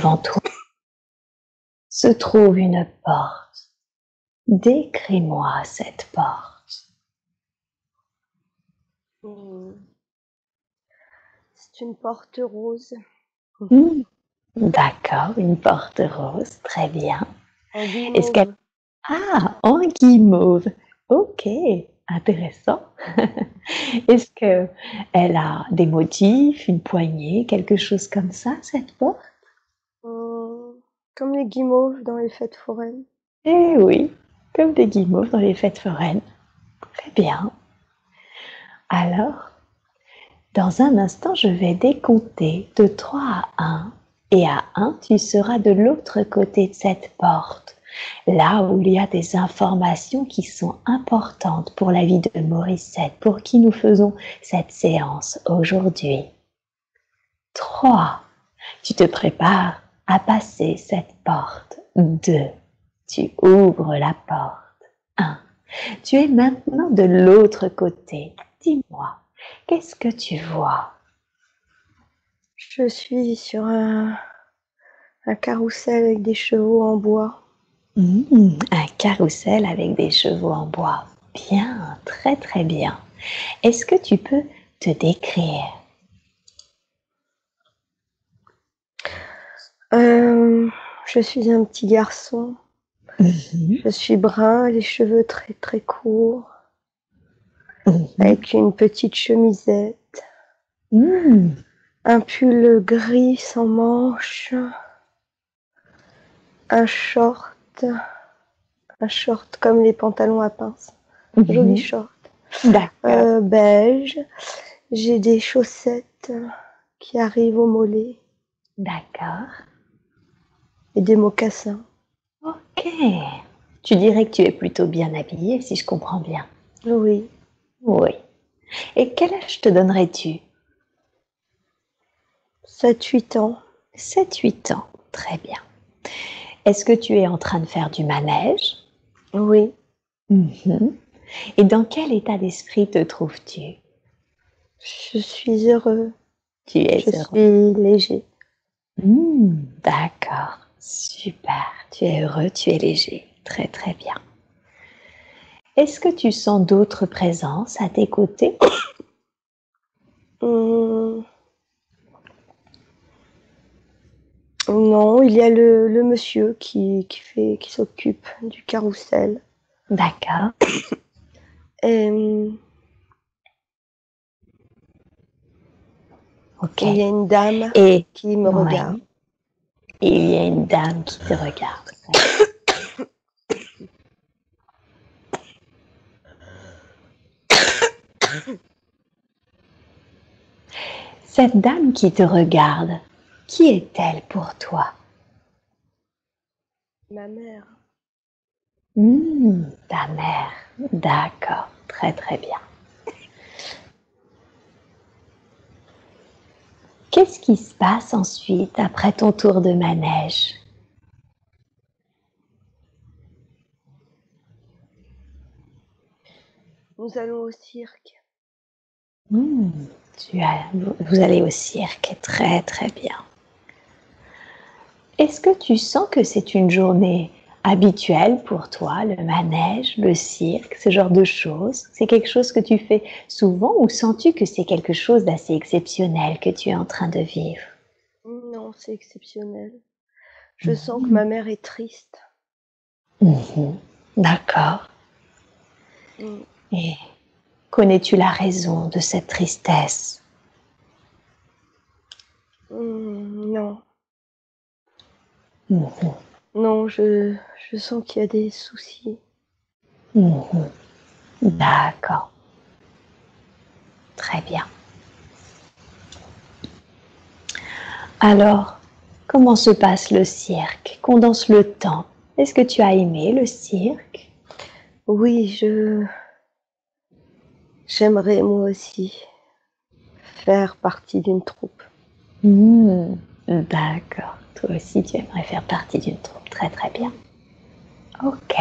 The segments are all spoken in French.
devant toi se trouve une porte. Décris-moi cette porte. C'est une porte rose. D'accord, une porte rose, très bien. En Est-ce guimauve. qu'elle... Ah, en guimauve. Ok, intéressant. Est-ce qu'elle a des motifs, une poignée, quelque chose comme ça, cette porte? Comme les guimauves dans les fêtes foraines. Eh oui, comme des guimauves dans les fêtes foraines. Très bien. Alors, dans un instant, je vais décompter de 3 à 1. Et à 1, tu seras de l'autre côté de cette porte, là où il y a des informations qui sont importantes pour la vie de Morissette, pour qui nous faisons cette séance aujourd'hui. 3. Tu te prépares à passer cette porte. 2. Tu ouvres la porte. 1. Tu es maintenant de l'autre côté. Dis-moi, qu'est-ce que tu vois? Je suis sur un carrousel avec des chevaux en bois. Un carrousel avec des chevaux en bois. Bien, très très bien. Est-ce que tu peux te décrire? Je suis un petit garçon. Je suis brun, les cheveux très très courts, avec une petite chemisette, un pull gris sans manches, un short comme les pantalons à pince, joli short, beige. J'ai des chaussettes qui arrivent au mollet. D'accord. Et des mocassins. Ok. Tu dirais que tu es plutôt bien habillée, si je comprends bien. Oui. Oui. Et quel âge te donnerais-tu? 7-8 ans. 7-8 ans, très bien. Est-ce que tu es en train de faire du manège? Oui. Et dans quel état d'esprit te trouves-tu? Je suis heureux. Tu es heureux. Je suis léger. D'accord, super. Tu es heureux, tu es léger. Très très bien. Est-ce que tu sens d'autres présences à tes côtés? Non, il y a le monsieur qui s'occupe du carrousel. D'accord. Ok. Il y a une dame qui me regarde. Et il y a une dame qui te regarde. Cette dame qui te regarde, qui est-elle pour toi? Ma mère. Ta mère. D'accord, très très bien. Qu'est-ce qui se passe ensuite après ton tour de manège? Nous allons au cirque. Vous allez au cirque, très très bien. Est-ce que tu sens que c'est une journée habituelle pour toi, le manège, le cirque, ce genre de choses? C'est quelque chose que tu fais souvent ou sens-tu que c'est quelque chose d'assez exceptionnel que tu es en train de vivre? Non, c'est exceptionnel. Je sens que ma mère est triste. D'accord. Et connais-tu la raison de cette tristesse? Non. Non, je sens qu'il y a des soucis. D'accord. Très bien. Alors, comment se passe le cirque? Condense le temps. Est-ce que tu as aimé le cirque? Oui, j'aimerais moi aussi faire partie d'une troupe. D'accord. Toi aussi, tu aimerais faire partie d'une troupe. Très très bien. Ok.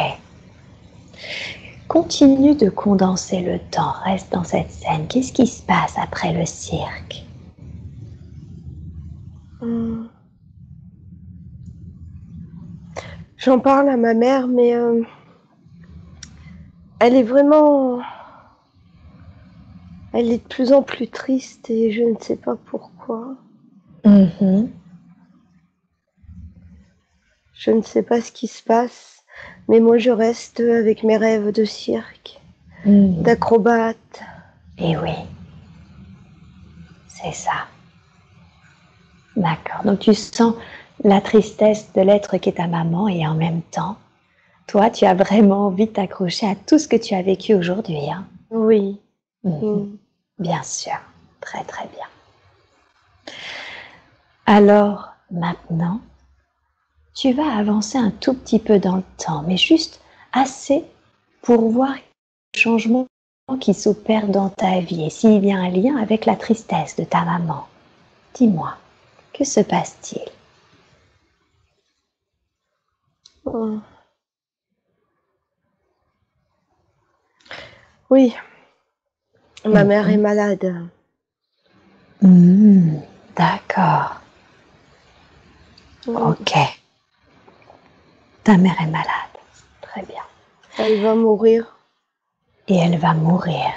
Continue de condenser le temps. Reste dans cette scène. Qu'est-ce qui se passe après le cirque? J'en parle à ma mère, mais elle est vraiment... Elle est de plus en plus triste et je ne sais pas pourquoi. Mhm. Je ne sais pas ce qui se passe, mais moi je reste avec mes rêves de cirque, d'acrobate. Et oui, c'est ça. D'accord. Donc tu sens la tristesse de l'être qui est ta maman et en même temps, toi, tu as vraiment envie de t'accrocher à tout ce que tu as vécu aujourd'hui. Hein. Oui. Bien sûr. Très très bien. Alors maintenant, tu vas avancer un tout petit peu dans le temps, mais juste assez pour voir le changement qui s'opère dans ta vie et s'il y a un lien avec la tristesse de ta maman. Dis-moi, que se passe-t-il? Oui, ma mère est malade. D'accord. Ok. Ta mère est malade. Très bien. Elle va mourir. Et elle va mourir.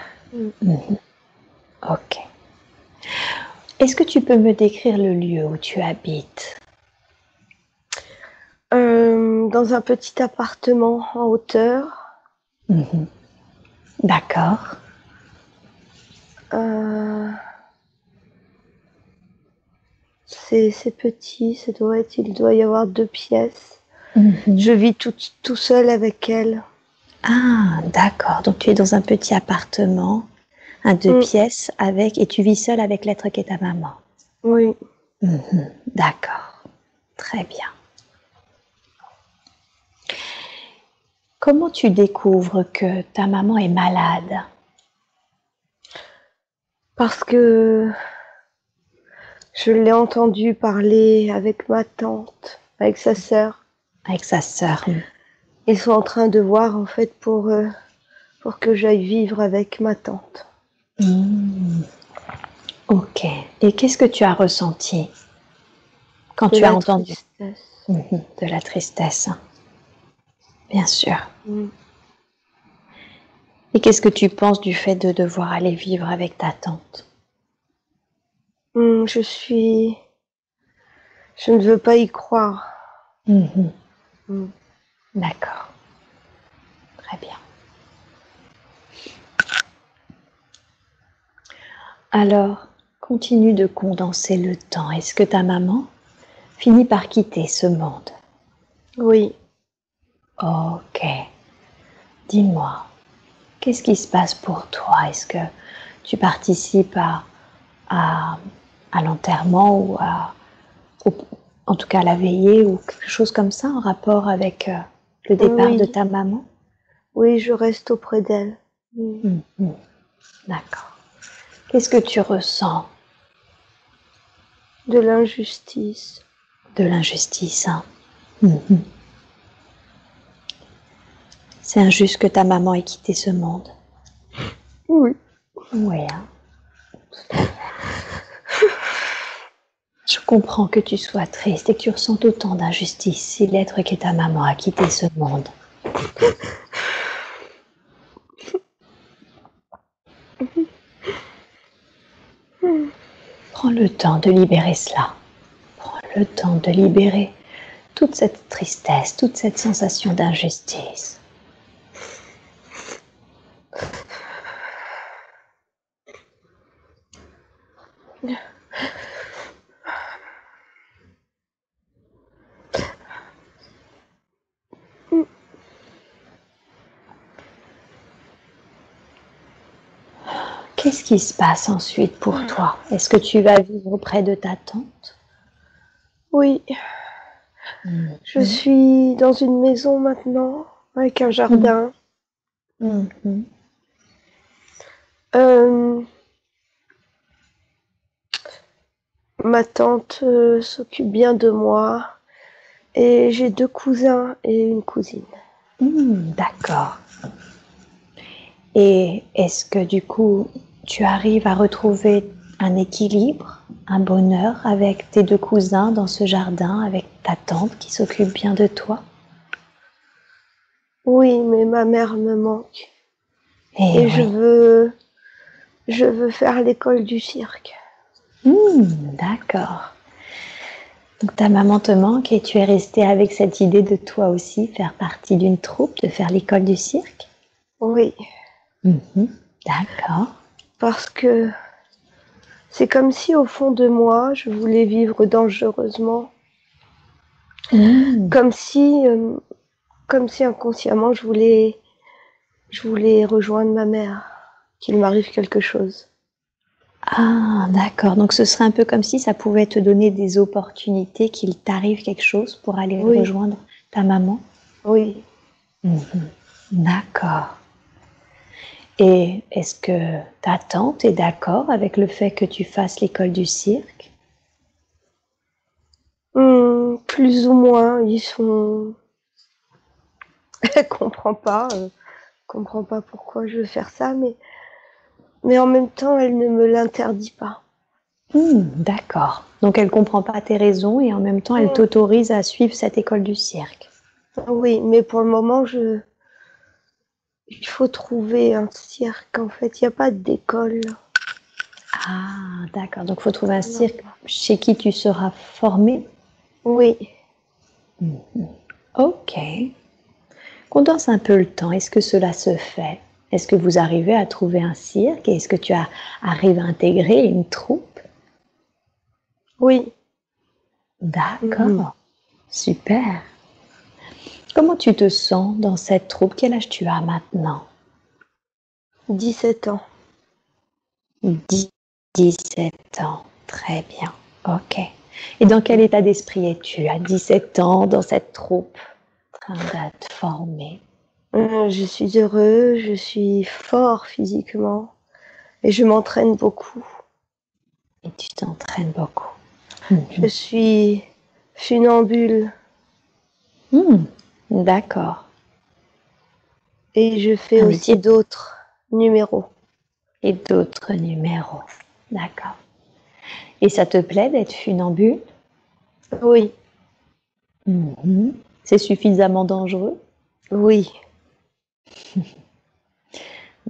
Ok. Est-ce que tu peux me décrire le lieu où tu habites? Dans un petit appartement en hauteur. D'accord. C'est petit, il doit y avoir 2 pièces. Je vis tout seul avec elle. Ah, d'accord. Donc tu es dans un petit appartement, un 2 pièces avec, et tu vis seule avec l'être qui est ta maman. Oui. D'accord. Très bien. Comment tu découvres que ta maman est malade? Parce que je l'ai entendu parler avec ma tante, avec sa sœur. Avec sa sœur. Ils sont en train de voir en fait pour que j'aille vivre avec ma tante. Ok. Et qu'est-ce que tu as ressenti quand De tu as la entendu? tristesse. De la tristesse. Bien sûr. Et qu'est-ce que tu penses du fait de devoir aller vivre avec ta tante? Je ne veux pas y croire. D'accord. Très bien. Alors, continue de condenser le temps. Est-ce que ta maman finit par quitter ce monde? Oui. Ok. Dis-moi, qu'est-ce qui se passe pour toi? Est-ce que tu participes à l'enterrement ou en tout cas à la veillée ou quelque chose comme ça en rapport avec le départ de ta maman? Oui, je reste auprès d'elle. D'accord. Qu'est-ce que tu ressens? De l'injustice. De l'injustice. Hein. C'est injuste que ta maman ait quitté ce monde. Oui. Oui. Hein. Je comprends que tu sois triste et que tu ressentes autant d'injustice si l'être qui est ta maman a quitté ce monde. Prends le temps de libérer cela. Prends le temps de libérer toute cette tristesse, toute cette sensation d'injustice. Qu'est-ce qui se passe ensuite pour toi? Est-ce que tu vas vivre auprès de ta tante? Oui. Je suis dans une maison maintenant, avec un jardin. Ma tante s'occupe bien de moi. Et j'ai 2 cousins et une cousine. D'accord. Et est-ce que du coup, tu arrives à retrouver un équilibre, un bonheur avec tes 2 cousins dans ce jardin, avec ta tante qui s'occupe bien de toi? Oui, mais ma mère me manque. Eh Et oui. je veux faire l'école du cirque. D'accord. Donc ta maman te manque et tu es restée avec cette idée de toi aussi faire partie d'une troupe, de faire l'école du cirque? Oui, Mhm. D'accord. parce que c'est comme si au fond de moi, je voulais vivre dangereusement. Mmh. Comme si, inconsciemment, je voulais rejoindre ma mère, qu'il m'arrive quelque chose. Ah, d'accord. Donc ce serait un peu comme si ça pouvait te donner des opportunités, qu'il t'arrive quelque chose pour aller Oui, rejoindre ta maman? oui, Mhm. D'accord. Et est-ce que ta tante est d'accord avec le fait que tu fasses l'école du cirque? Plus ou moins, ils sont. Elle comprend pas pourquoi je veux faire ça, mais en même temps, elle ne me l'interdit pas. D'accord. Donc elle comprend pas tes raisons et en même temps elle Mm, t'autorise à suivre cette école du cirque. Oui, mais pour le moment, il faut trouver un cirque. En fait, il n'y a pas d'école. Ah, d'accord. Donc il faut trouver un Non. cirque chez qui tu seras formé. Oui, Ok. Condense un peu le temps. Est-ce que cela se fait? Est-ce que vous arrivez à trouver un cirque? Et est-ce que arrives à intégrer une troupe? oui. Mhm. D'accord. Super. Comment tu te sens dans cette troupe? Quel âge tu as maintenant? 17 ans. 10, 17 ans. Très bien. Ok. Et dans quel état d'esprit es-tu à 17 ans dans cette troupe en train d'être formée? Je suis heureux, je suis fort physiquement et je m'entraîne beaucoup. Et tu t'entraînes beaucoup. Je suis funambule D'accord. et je fais Un aussi métier d'autres numéros. et d'autres numéros. D'accord. Et ça te plaît d'être funambule? Oui, C'est suffisamment dangereux? oui.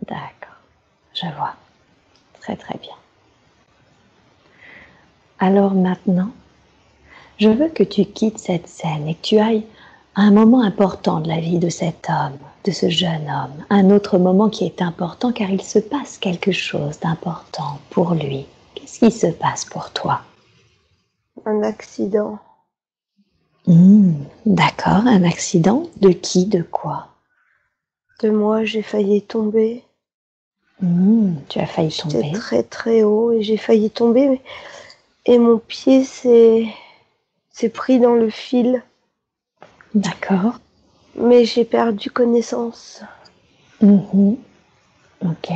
D'accord. Je vois. Très très bien. Alors maintenant, je veux que tu quittes cette scène et que tu ailles à un moment important de la vie de cet homme, de ce jeune homme, un autre moment qui est important car il se passe quelque chose d'important pour lui. Qu'est-ce qui se passe pour toi? Un accident. D'accord, un accident? De qui? De quoi? De moi, j'ai failli tomber. Tu as failli J'étais tomber. très très haut et j'ai failli tomber et mon pied s'est pris dans le fil. D'accord. Mais j'ai perdu connaissance. Ok.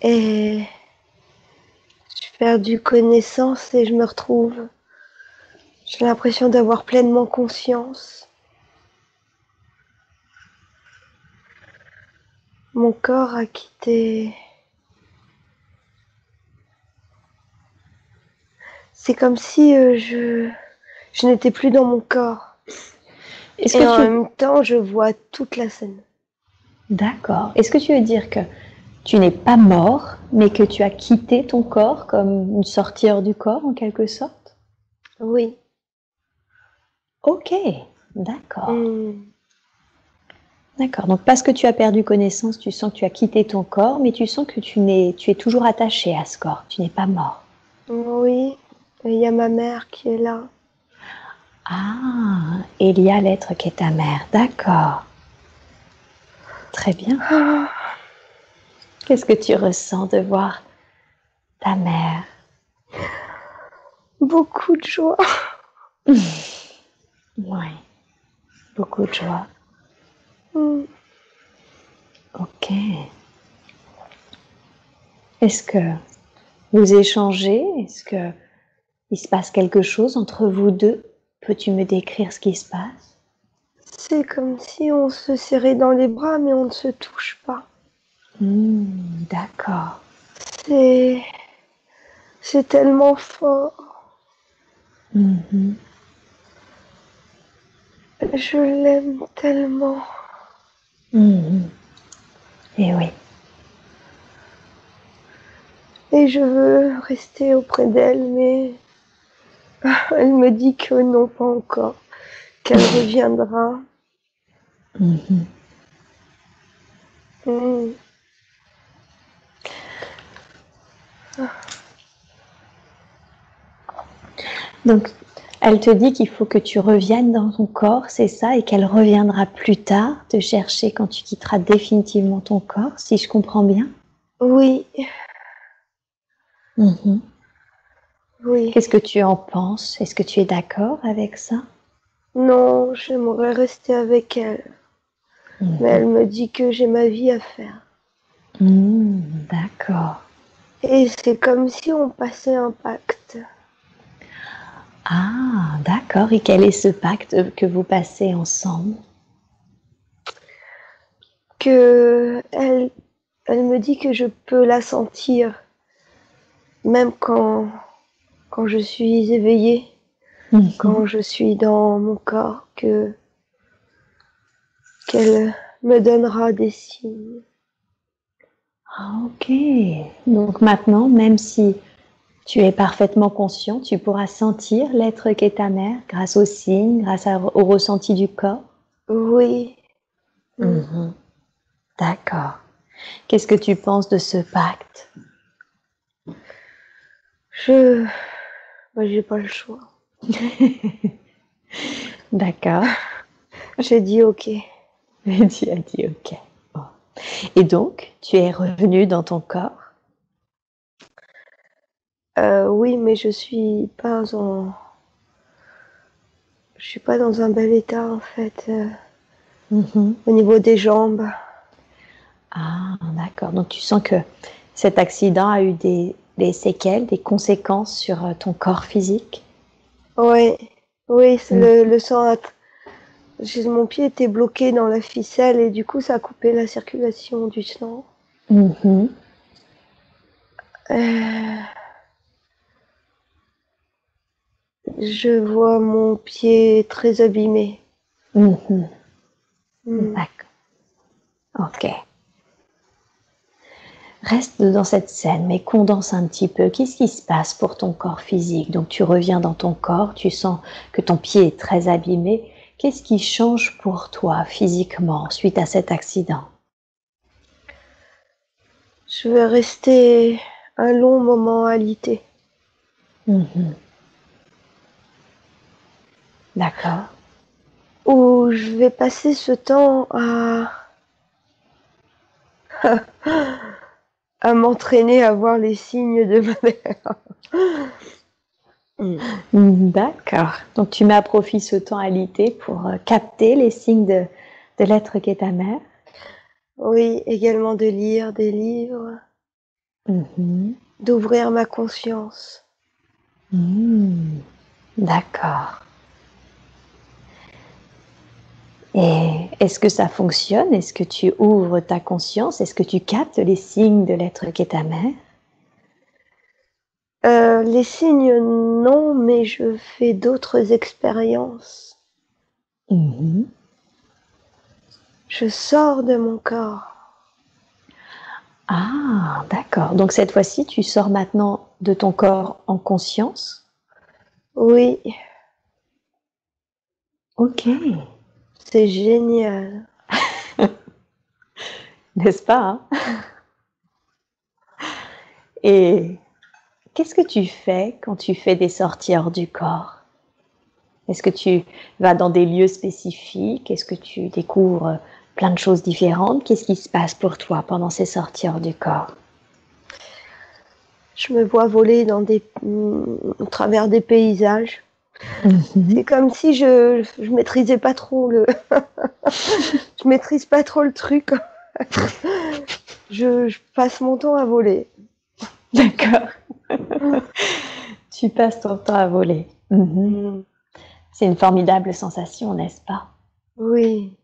Et j'ai perdu connaissance et je me retrouve. J'ai l'impression d'avoir pleinement conscience. Mon corps a quitté. C'est comme si je n'étais plus dans mon corps. Est-ce Et que en tu... même temps, je vois toute la scène. D'accord. Est-ce que tu veux dire que tu n'es pas mort, mais que tu as quitté ton corps comme une sortie hors du corps en quelque sorte? Oui. Ok. D'accord. Mmh. D'accord. Donc parce que tu as perdu connaissance, tu sens que tu as quitté ton corps, mais tu sens que tu es toujours attaché à ce corps. Tu n'es pas mort. Oui. Et il y a ma mère qui est là. Ah, il y a l'être qui est ta mère. D'accord. Très bien. Qu'est-ce que tu ressens de voir ta mère? Beaucoup de joie. Oui, beaucoup de joie. Mmh. Ok. Est-ce que vous échangez? Est-ce que il se passe quelque chose entre vous deux? Peux-tu me décrire ce qui se passe? C'est comme si on se serrait dans les bras, mais on ne se touche pas. D'accord. C'est, c'est tellement fort. Mhm. Je l'aime tellement. Et oui. Et je veux rester auprès d'elle, mais elle me dit que non, pas encore, qu'elle reviendra. Donc, elle te dit qu'il faut que tu reviennes dans ton corps, c'est ça, et qu'elle reviendra plus tard te chercher quand tu quitteras définitivement ton corps, si je comprends bien. Oui. Oui. Qu'est-ce que tu en penses? Est-ce que tu es d'accord avec ça? Non, j'aimerais rester avec elle. Mais elle me dit que j'ai ma vie à faire. D'accord. Et c'est comme si on passait un pacte. Ah, d'accord. Et quel est ce pacte que vous passez ensemble? Que elle me dit que je peux la sentir, même quand je suis éveillée, quand je suis dans mon corps, qu'elle me donnera des signes. Ah, ok. Donc maintenant, même si tu es parfaitement conscient, tu pourras sentir l'être qu'est ta mère grâce aux signes, au ressenti du corps. Oui. D'accord. Qu'est-ce que tu penses de ce pacte? J'ai pas le choix. D'accord. J'ai dit ok. Et tu as dit ok. Bon. Et donc, tu es revenu dans ton corps? Oui, mais je suis pas dans un bel état en fait, au niveau des jambes. Ah, d'accord. Donc tu sens que cet accident a eu des séquelles, des conséquences sur ton corps physique? Ouais, oui, le sang mon pied était bloqué dans la ficelle et du coup ça a coupé la circulation du sang. Je vois mon pied très abîmé. D'accord. Ok. Reste dans cette scène, mais condense un petit peu. Qu'est-ce qui se passe pour ton corps physique? Donc tu reviens dans ton corps, tu sens que ton pied est très abîmé. Qu'est-ce qui change pour toi physiquement suite à cet accident? Je vais rester un long moment alité. D'accord. Où je vais passer ce temps à m'entraîner à voir les signes de ma mère. D'accord. Donc tu mets à profit ce temps alité pour capter les signes de l'être qu'est ta mère. Oui, également de lire des livres, d'ouvrir ma conscience. D'accord. Et est-ce que ça fonctionne? Est-ce que tu ouvres ta conscience? Est-ce que tu captes les signes de l'être qu'est ta mère? Les signes, non, mais je fais d'autres expériences. Je sors de mon corps. Ah, d'accord. Donc cette fois-ci, tu sors maintenant de ton corps en conscience? Oui. Ok. C'est génial. N'est-ce pas, hein? Et qu'est-ce que tu fais quand tu fais des sorties hors du corps? Est-ce que tu vas dans des lieux spécifiques? Est-ce que tu découvres plein de choses différentes? Qu'est-ce qui se passe pour toi pendant ces sorties hors du corps? Je me vois voler au travers des paysages. C'est comme si je maîtrisais pas trop je maîtrise pas trop le truc. Je passe mon temps à voler. D'accord. Tu passes ton temps à voler. C'est une formidable sensation, n'est-ce pas? Oui.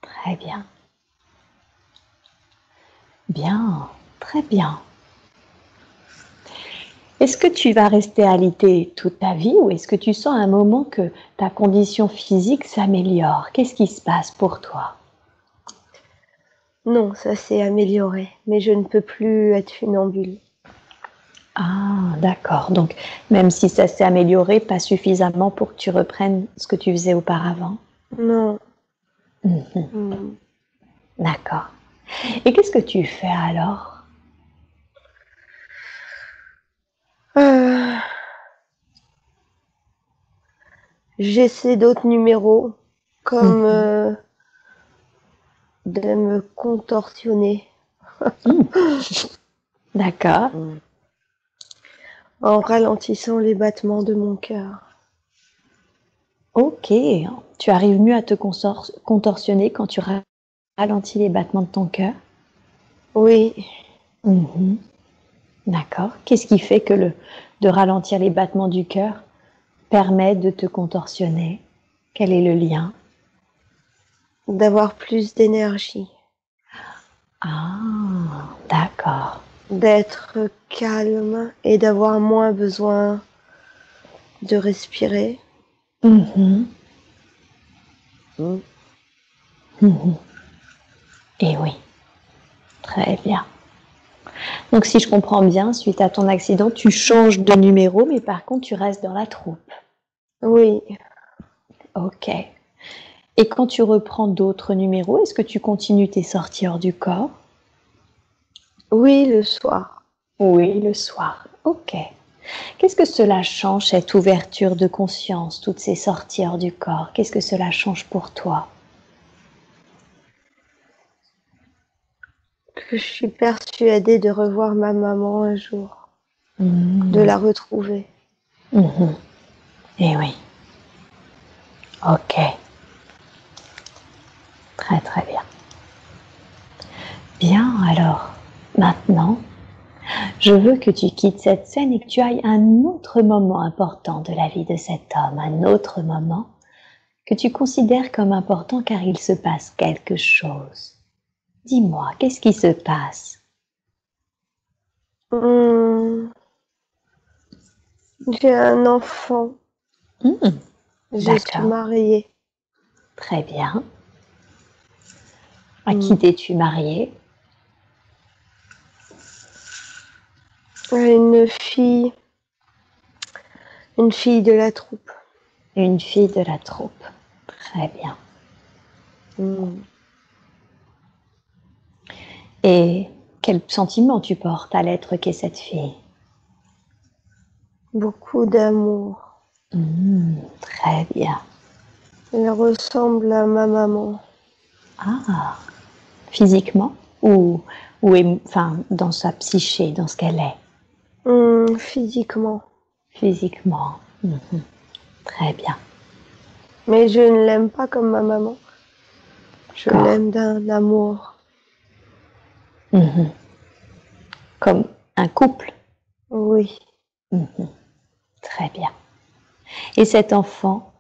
Très bien. Bien, très bien. Est-ce que tu vas rester alité toute ta vie ou est-ce que tu sens à un moment que ta condition physique s'améliore? Qu'est-ce qui se passe pour toi? Non, ça s'est amélioré, mais je ne peux plus être funambule. Ah, d'accord. Donc, même si ça s'est amélioré, pas suffisamment pour que tu reprennes ce que tu faisais auparavant. Non. Mhm. D'accord. Et qu'est-ce que tu fais alors? J'essaie d'autres numéros, comme de me contorsionner. D'accord. En ralentissant les battements de mon cœur. Ok. Tu arrives mieux à te contorsionner quand tu ralentis les battements de ton cœur? Oui. Mhm. D'accord. Qu'est-ce qui fait que de ralentir les battements du cœur permet de te contorsionner? Quel est le lien? D'avoir plus d'énergie. Ah, d'accord. D'être calme et d'avoir moins besoin de respirer. Mhm. Mhm. Et oui, très bien. Donc si je comprends bien, suite à ton accident, tu changes de numéro, mais par contre, tu restes dans la troupe. Oui. Ok. Et quand tu reprends d'autres numéros, est-ce que tu continues tes sorties hors du corps? Oui, le soir. Oui, le soir. Ok. Qu'est-ce que cela change, cette ouverture de conscience, toutes ces sorties hors du corps? Qu'est-ce que cela change pour toi? Que je suis persuadée de revoir ma maman un jour. De la retrouver. Eh oui. Ok. Très très bien. Bien, alors, maintenant, je veux que tu quittes cette scène et que tu ailles à un autre moment important de la vie de cet homme, un autre moment que tu considères comme important car il se passe quelque chose. Dis-moi, qu'est-ce qui se passe? J'ai un enfant. Je suis D'accord, mariée. très bien. À qui t'es-tu mariée? Une fille de la troupe. Une fille de la troupe. Très bien. Et quel sentiment tu portes à l'être qu'est cette fille? Beaucoup d'amour. Très bien. Elle ressemble à ma maman. Ah, physiquement enfin, dans sa psyché, dans ce qu'elle est? Physiquement. Physiquement. Très bien. Mais je ne l'aime pas comme ma maman. Je l'aime d'un amour. Comme un couple? Oui. Très bien. Et cet enfant,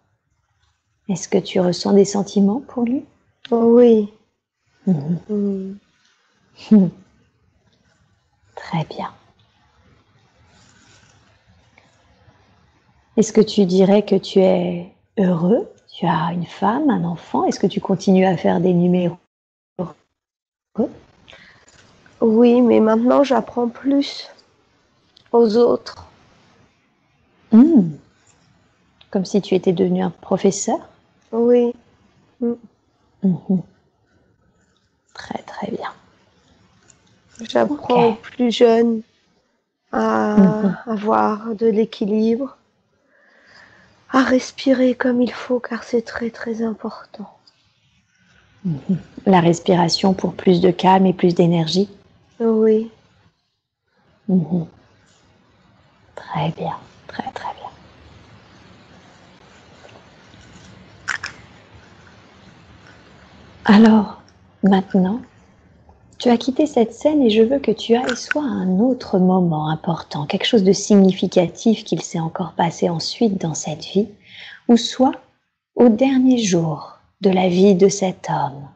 est-ce que tu ressens des sentiments pour lui? Oui. Très bien. Est-ce que tu dirais que tu es heureux? Tu as une femme, un enfant? Est-ce que tu continues à faire des numéros? Oui, mais maintenant j'apprends plus aux autres. Comme si tu étais devenu un professeur? Oui. Très très bien. J'apprends aux plus jeunes à avoir de l'équilibre, à respirer comme il faut, car c'est très très important. La respiration pour plus de calme et plus d'énergie? Oui. Très bien, très très bien. Alors, maintenant, tu as quitté cette scène et je veux que tu ailles soit à un autre moment important, quelque chose de significatif qu'il s'est encore passé ensuite dans cette vie, ou soit au dernier jour de la vie de cet homme.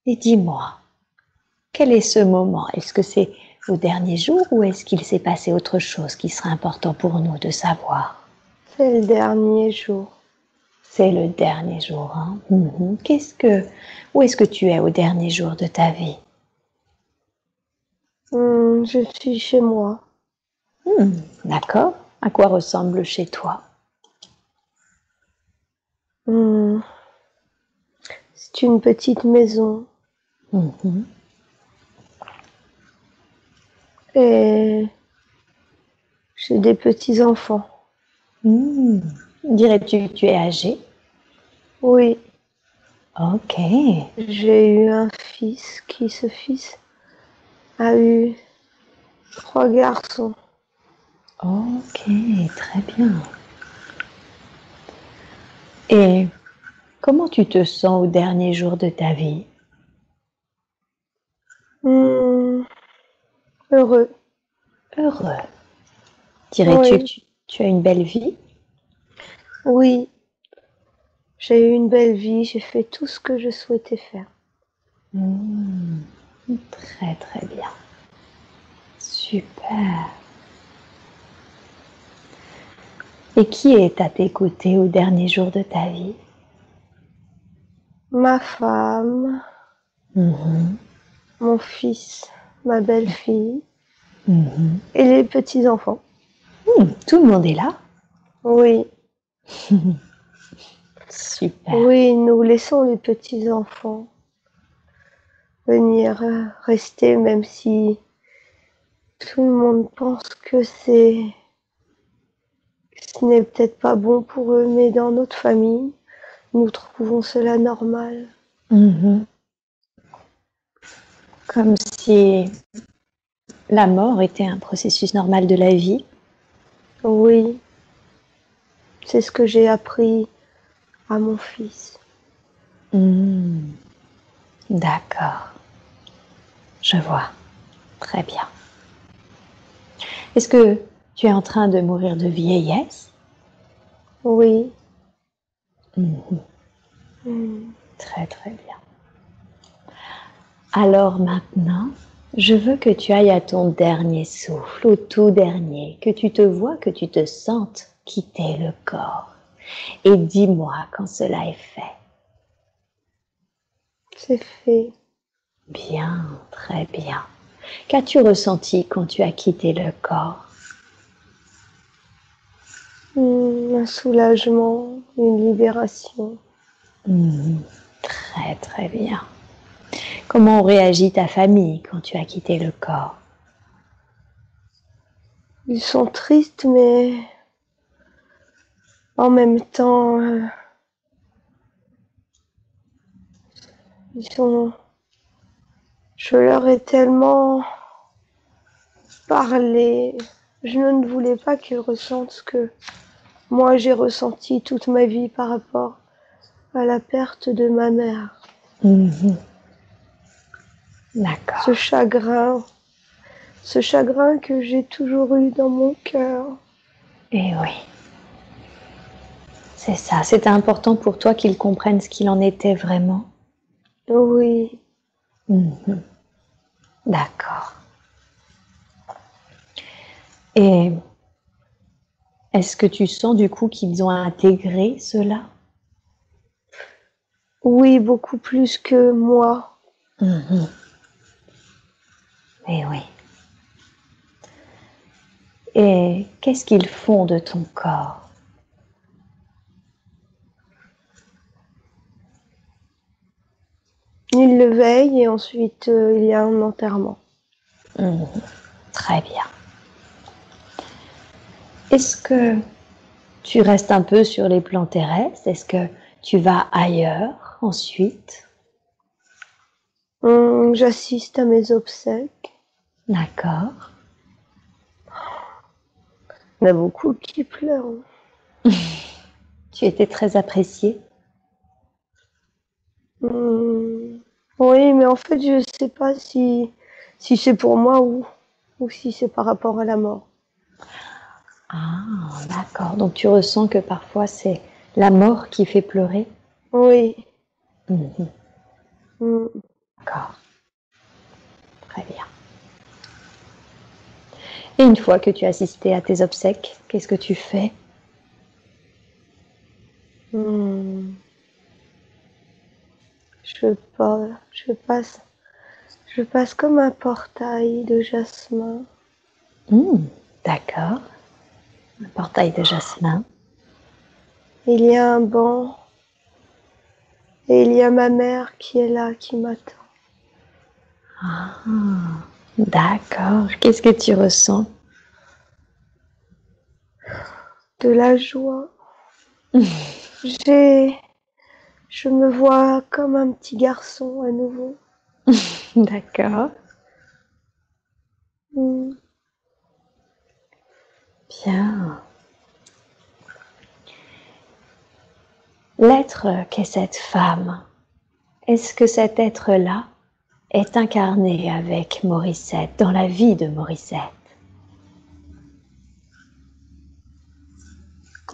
Et dis-moi, quel est ce moment? Est-ce que c'est au dernier jour ou est-ce qu'il s'est passé autre chose qui serait important pour nous de savoir? C'est le dernier jour. C'est le dernier jour, hein? Où est-ce que tu es au dernier jour de ta vie? Je suis chez moi. D'accord. À quoi ressemble chez toi? C'est une petite maison. Et j'ai des petits-enfants. Dirais-tu que tu es âgé? Oui. Ok. J'ai eu un fils qui, ce fils, a eu 3 garçons. Ok, très bien. Et comment tu te sens au dernier jour de ta vie? Heureux. Heureux. Dirais-tu que Oui. tu as une belle vie? Oui. J'ai eu une belle vie. J'ai fait tout ce que je souhaitais faire. Très très bien. Super. Et qui est à tes côtés au dernier jour de ta vie? Ma femme, mon fils, ma belle-fille et les petits-enfants. Tout le monde est là? Oui. Super. Oui, nous laissons les petits-enfants venir rester, même si tout le monde pense que ce n'est peut-être pas bon pour eux, mais dans notre famille, nous trouvons cela normal. Comme si la mort était un processus normal de la vie. Oui, c'est ce que j'ai appris à mon fils. D'accord. Je vois. Très bien. Est-ce que tu es en train de mourir de vieillesse? Oui. Très très bien. Alors maintenant, je veux que tu ailles à ton dernier souffle, au tout dernier, que tu te vois, que tu te sentes quitter le corps. Et dis-moi quand cela est fait. C'est fait. Bien, très bien. Qu'as-tu ressenti quand tu as quitté le corps? Un soulagement, une libération. Très très bien. Comment réagit ta famille quand tu as quitté le corps? Ils sont tristes, mais en même temps, je leur ai tellement parlé. Je ne voulais pas qu'ils ressentent ce que moi j'ai ressenti toute ma vie par rapport à la perte de ma mère. D'accord. Ce chagrin que j'ai toujours eu dans mon cœur. Eh oui. C'est ça. C'était important pour toi qu'ils comprennent ce qu'il en était vraiment. Oui. D'accord. Et est-ce que tu sens du coup qu'ils ont intégré cela? Oui, beaucoup plus que moi. Eh oui. Et qu'est-ce qu'ils font de ton corps? Ils le veillent et ensuite il y a un enterrement. Très bien. Est-ce que tu restes un peu sur les plans terrestres? Est-ce que tu vas ailleurs ensuite? J'assiste à mes obsèques. D'accord. Il y en a beaucoup qui pleurent. Tu étais très appréciée? Oui, mais en fait, je sais pas si c'est pour moi ou si c'est par rapport à la mort. Ah, d'accord. Donc tu ressens que parfois c'est la mort qui fait pleurer? Oui. D'accord. Très bien. Et une fois que tu as assisté à tes obsèques, qu'est-ce que tu fais? Hmm. Je passe comme un portail de jasmin. D'accord. Un portail de jasmin. Il y a un banc et il y a ma mère qui est là, qui m'attend. Ah, d'accord. Qu'est-ce que tu ressens? De la joie. Je me vois comme un petit garçon à nouveau. D'accord. Hmm. Bien. L'être qu'est cette femme, est-ce que cet être-là est incarné avec Morissette, dans la vie de Morissette?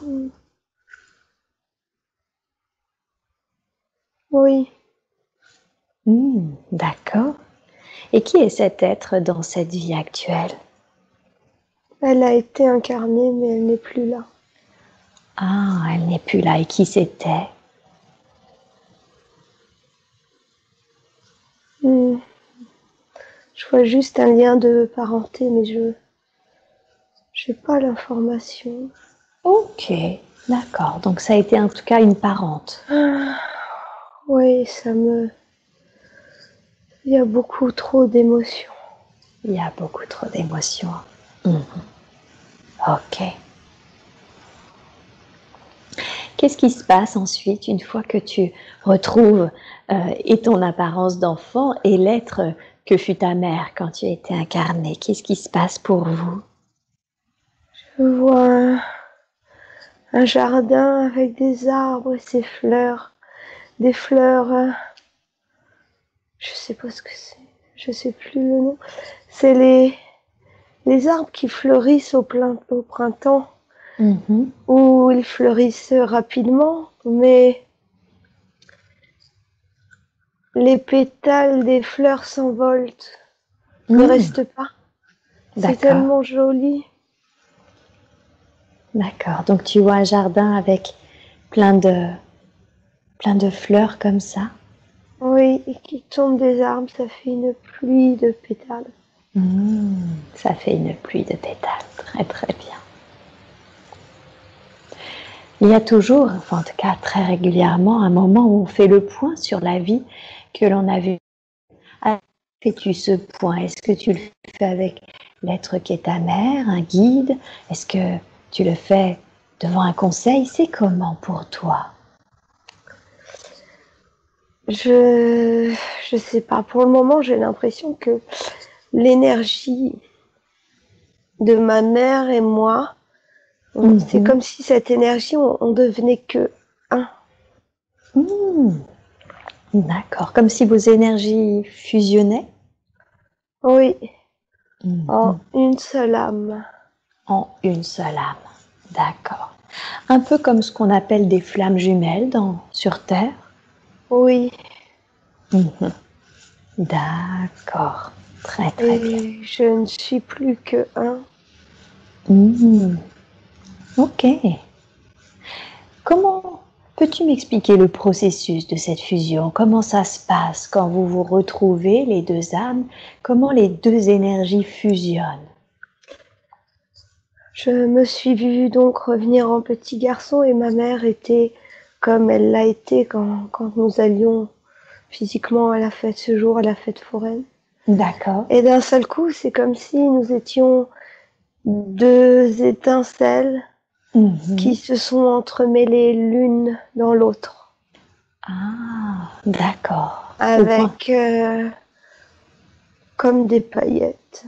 Hmm. Oui. D'accord. Et qui est cet être dans cette vie actuelle? Elle a été incarnée, mais elle n'est plus là. Ah, elle n'est plus là. Et qui c'était? Hmm. Je vois juste un lien de parenté, mais je n'ai pas l'information. Ok, d'accord. Donc ça a été en tout cas une parente. Oui, il y a beaucoup trop d'émotions. Il y a beaucoup trop d'émotions. Ok. Qu'est-ce qui se passe ensuite une fois que tu retrouves et ton apparence d'enfant et l'être que fut ta mère quand tu étais incarnée? Qu'est-ce qui se passe pour vous? Je vois un jardin avec des arbres et ses fleurs. Des fleurs, je sais pas ce que c'est, je sais plus le nom. C'est les arbres qui fleurissent au printemps, où ils fleurissent rapidement, mais les pétales des fleurs s'envolent, ne restent pas. C'est tellement joli. D'accord. Donc tu vois un jardin avec plein de fleurs comme ça. Oui, et qui tombent des arbres, ça fait une pluie de pétales. Ça fait une pluie de pétales. Très très bien. Il y a toujours, enfin en tout cas très régulièrement, un moment où on fait le point sur la vie que l'on a vue. Fais-tu ce point? Est-ce que tu le fais avec l'être qui est ta mère, un guide? Est-ce que tu le fais devant un conseil? C'est comment pour toi? Je sais pas. Pour le moment, j'ai l'impression que l'énergie de ma mère et moi, c'est comme si cette énergie, on devenait que un. D'accord. Comme si vos énergies fusionnaient? Oui, en une seule âme. En une seule âme. D'accord. Un peu comme ce qu'on appelle des flammes jumelles sur Terre? Oui. D'accord. Très très bien. Et je ne suis plus que un. Ok. Comment peux-tu m'expliquer le processus de cette fusion? Comment ça se passe quand vous vous retrouvez, les deux âmes? Comment les deux énergies fusionnent? Je me suis vue donc revenir en petit garçon et ma mère était comme elle l'a été quand nous allions physiquement à la fête ce jour, à la fête foraine. D'accord. Et d'un seul coup, c'est comme si nous étions deux étincelles qui se sont entremêlées l'une dans l'autre. Ah, d'accord. Avec comme des paillettes.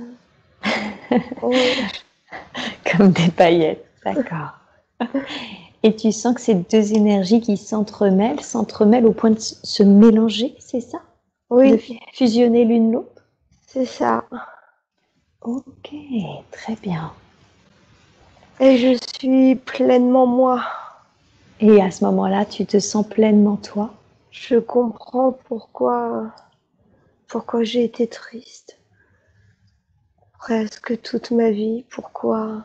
Oui. Comme des paillettes, d'accord. Et tu sens que ces deux énergies qui s'entremêlent au point de se mélanger, c'est ça? De Oui, fusionner l'une l'autre? c'est ça. Ok, très bien. Et je suis pleinement moi. Et à ce moment-là, tu te sens pleinement toi? Je comprends pourquoi j'ai été triste. presque toute ma vie. Pourquoi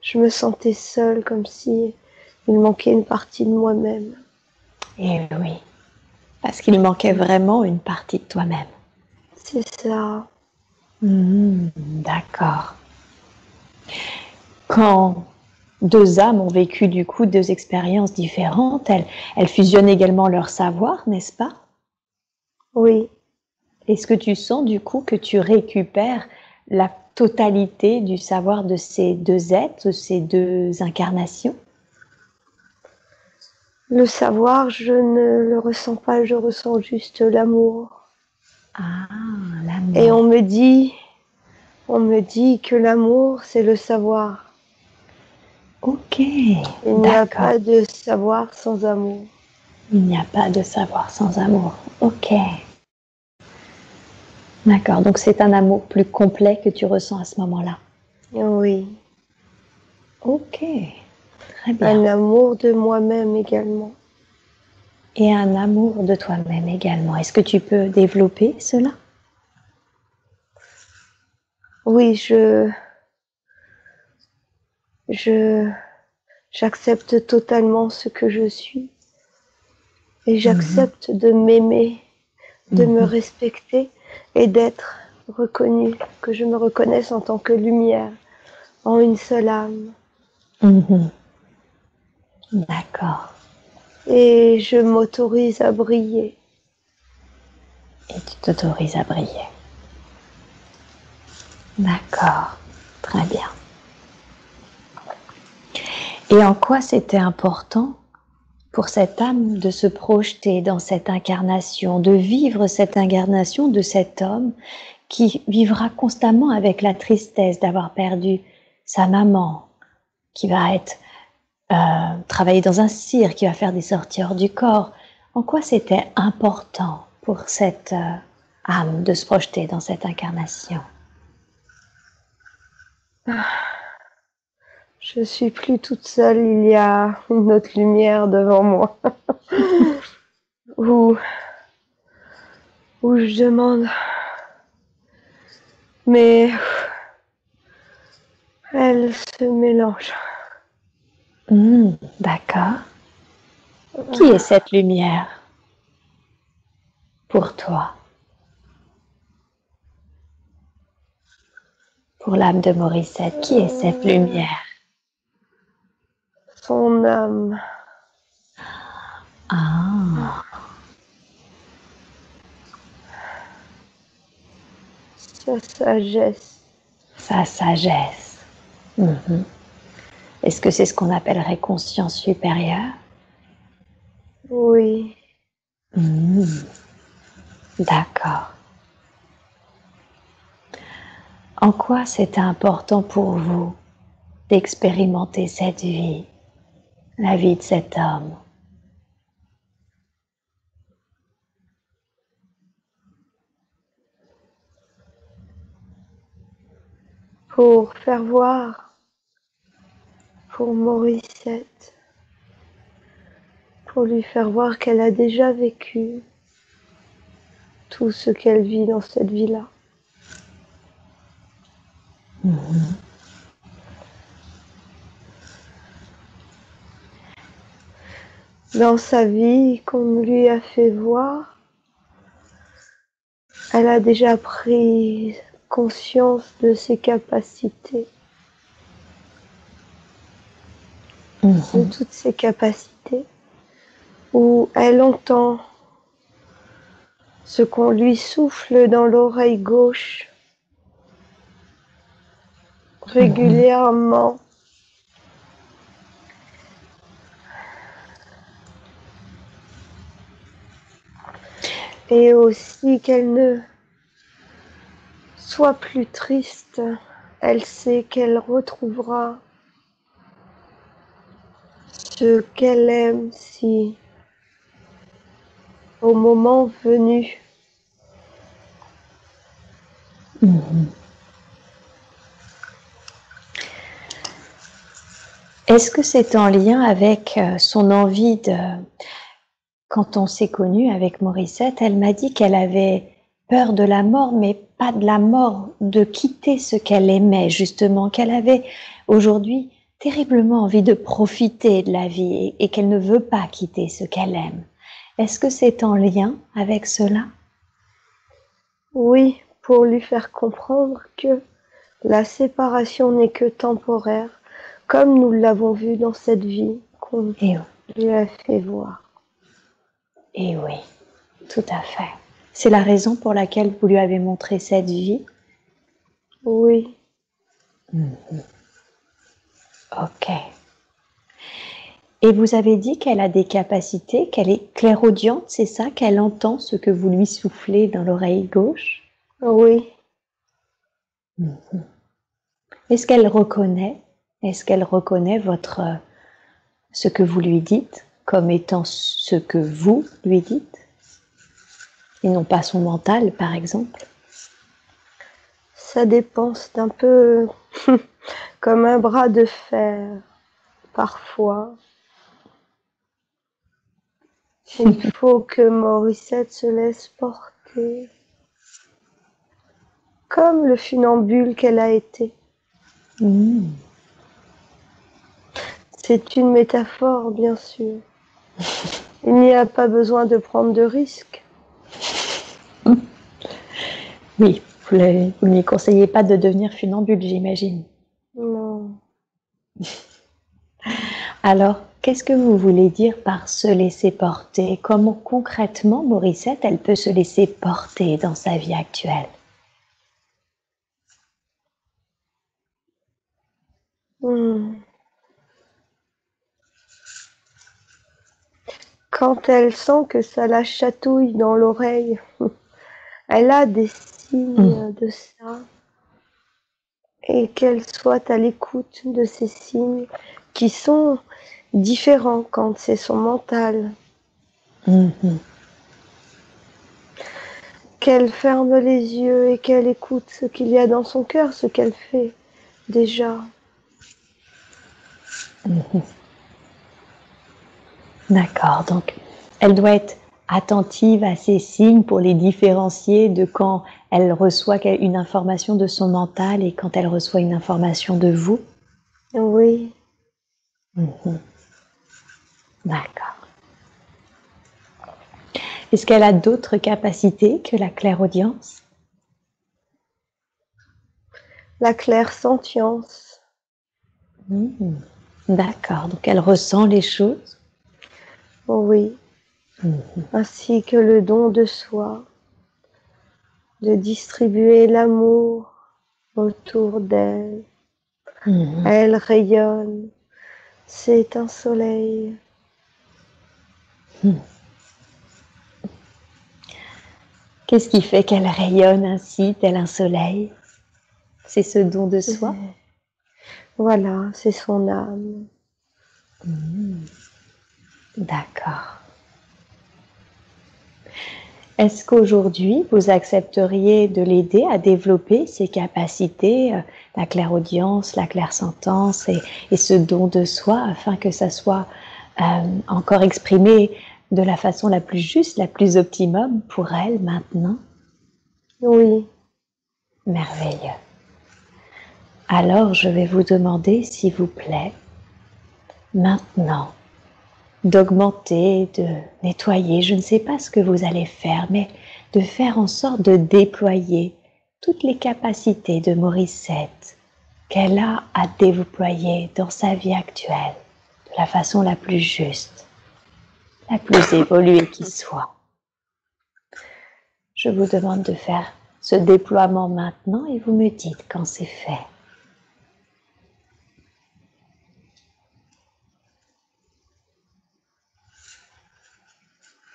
je me sentais seule, comme si il manquait une partie de moi-même. Et oui, parce qu'il manquait vraiment une partie de toi-même. C'est ça. D'accord. Quand deux âmes ont vécu du coup deux expériences différentes, elles fusionnent également leur savoir, n'est-ce pas? Oui. Est-ce que tu sens du coup que tu récupères la totalité du savoir de ces deux êtres, de ces deux incarnations? Le savoir, je ne le ressens pas, je ressens juste l'amour. Ah, Et l'amour. on me dit que l'amour, c'est le savoir. Ok, Il n'y a d'accord. pas de savoir sans amour. Il n'y a pas de savoir sans amour. Ok. D'accord, donc c'est un amour plus complet que tu ressens à ce moment-là. Oui. Ok, très bien. Un amour de moi-même également. Et un amour de toi-même également. Est-ce que tu peux développer cela? Oui, j'accepte totalement ce que je suis. Et j'accepte de m'aimer, de me respecter et d'être reconnue, que je me reconnaisse en tant que lumière, en une seule âme. D'accord. Et je m'autorise à briller. Et tu t'autorises à briller. D'accord. Très bien. Et en quoi c'était important pour cette âme de se projeter dans cette incarnation, de vivre cette incarnation de cet homme qui vivra constamment avec la tristesse d'avoir perdu sa maman, qui va être travailler dans un cirque, qui va faire des sorties hors du corps. En quoi c'était important pour cette âme de se projeter dans cette incarnation? Je suis plus toute seule, il y a une autre lumière devant moi. où je demande, mais elle se mélange. D'accord. Qui est cette lumière pour toi? Pour l'âme de Morissette, qui est cette lumière? Son âme. Ah, Sa sagesse. sa sagesse. Est-ce que c'est ce qu'on appellerait conscience supérieure? Oui. D'accord. En quoi c'est important pour vous d'expérimenter cette vie, la vie de cet homme? Pour faire voir, pour Morissette, pour lui faire voir qu'elle a déjà vécu tout ce qu'elle vit dans cette vie-là. Dans sa vie qu'on lui a fait voir, elle a déjà pris conscience de ses capacités, de toutes ses capacités, où elle entend ce qu'on lui souffle dans l'oreille gauche régulièrement. Et aussi qu'elle ne soit plus triste, elle sait qu'elle retrouvera ce qu'elle aime si, au moment venu, Est-ce que c'est en lien avec son envie de... Quand on s'est connus avec Morissette, elle m'a dit qu'elle avait peur de la mort, mais pas de la mort, de quitter ce qu'elle aimait justement, qu'elle avait aujourd'hui terriblement envie de profiter de la vie et qu'elle ne veut pas quitter ce qu'elle aime. Est-ce que c'est en lien avec cela? Oui, pour lui faire comprendre que la séparation n'est que temporaire, comme nous l'avons vu dans cette vie qu'on lui a fait voir. Et oui, tout à fait. C'est la raison pour laquelle vous lui avez montré cette vie? Oui. Ok. Et vous avez dit qu'elle a des capacités, qu'elle est clairaudiente, c'est ça? Qu'elle entend ce que vous lui soufflez dans l'oreille gauche? Oui. Est-ce qu'elle reconnaît? Est-ce qu'elle reconnaît ce que vous lui dites comme étant ce que vous lui dites? Et non pas son mental, par exemple? Ça dépend, c'est un peu comme un bras de fer, parfois. Il faut que Morissette se laisse porter, comme le funambule qu'elle a été. C'est une métaphore, bien sûr. Il n'y a pas besoin de prendre de risques. Oui, vous ne lui conseillez pas de devenir funambule, j'imagine. Non. Alors, qu'est-ce que vous voulez dire par se laisser porter? Comment concrètement, Morissette, elle peut se laisser porter dans sa vie actuelle? Quand elle sent que ça la chatouille dans l'oreille, elle a des signes de ça. Et qu'elle soit à l'écoute de ces signes qui sont différents quand c'est son mental. Qu'elle ferme les yeux et qu'elle écoute ce qu'il y a dans son cœur, ce qu'elle fait déjà. D'accord, donc elle doit être attentive à ces signes pour les différencier de quand elle reçoit une information de son mental et quand elle reçoit une information de vous? Oui. D'accord. Est-ce qu'elle a d'autres capacités que la clairaudience? La clairsentience. D'accord, donc elle ressent les choses? Oui. Ainsi que le don de soi, de distribuer l'amour autour d'elle. Elle rayonne, c'est un soleil. Qu'est-ce qui fait qu'elle rayonne ainsi, tel un soleil? C'est ce don de soi? Voilà, c'est son âme. D'accord. Est-ce qu'aujourd'hui, vous accepteriez de l'aider à développer ses capacités, la clairaudience, la clairsentence et ce don de soi, afin que ça soit encore exprimé de la façon la plus juste, la plus optimum pour elle maintenant? Oui. Merveilleux. Alors, je vais vous demander, s'il vous plaît, maintenant, d'augmenter, de nettoyer, je ne sais pas ce que vous allez faire, mais de faire en sorte de déployer toutes les capacités de Morissette qu'elle a à déployer dans sa vie actuelle de la façon la plus juste, la plus évoluée qui soit. Je vous demande de faire ce déploiement maintenant et vous me dites quand c'est fait.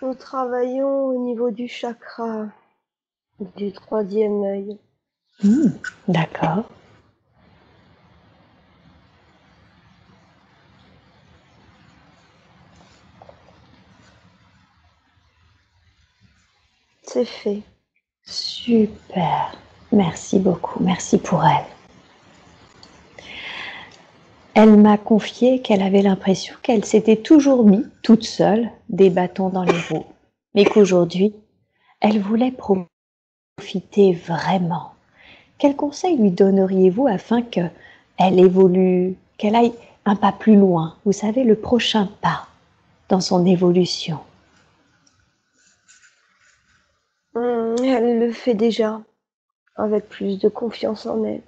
Nous travaillons au niveau du chakra, du troisième œil. D'accord. C'est fait. Super. Merci beaucoup. Merci pour elle. Elle m'a confié qu'elle avait l'impression qu'elle s'était toujours mis toute seule des bâtons dans les roues, mais qu'aujourd'hui, elle voulait profiter vraiment, quel conseil lui donneriez-vous afin qu'elle évolue, qu'elle aille un pas plus loin, vous savez, le prochain pas dans son évolution? Elle le fait déjà, avec plus de confiance en elle.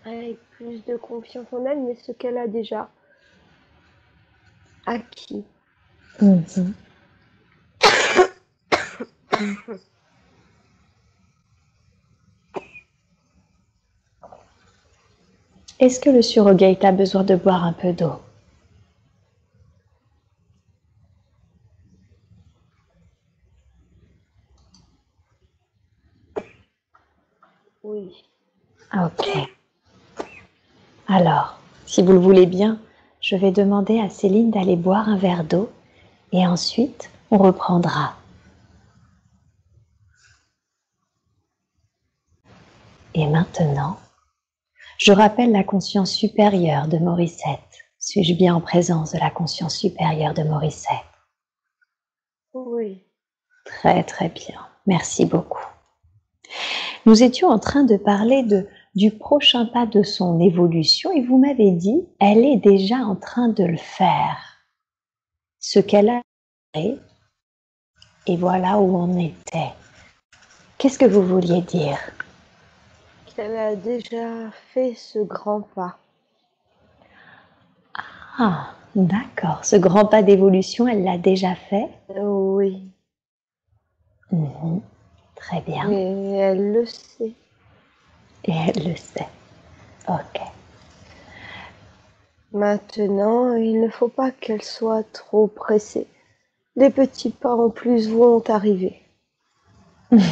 Avec plus de confiance en elle, mais ce qu'elle a déjà acquis. Mhm. Est-ce que le surrogate a besoin de boire un peu d'eau? Oui. Ok. Alors, si vous le voulez bien, je vais demander à Céline d'aller boire un verre d'eau et ensuite on reprendra. Et maintenant, je rappelle la conscience supérieure de Morissette. Suis-je bien en présence de la conscience supérieure de Morissette? Oui. Très très bien, merci beaucoup. Nous étions en train de parler du prochain pas de son évolution et vous m'avez dit, elle est déjà en train de le faire. Ce qu'elle a fait, et voilà où on était. Qu'est-ce que vous vouliez dire? Qu'elle a déjà fait ce grand pas. Ah, d'accord. Ce grand pas d'évolution, elle l'a déjà fait? Oui. Mhm. Très bien. Et elle le sait. Et elle le sait. Ok. Maintenant, il ne faut pas qu'elle soit trop pressée. Les petits pas en plus vont arriver. D'accord.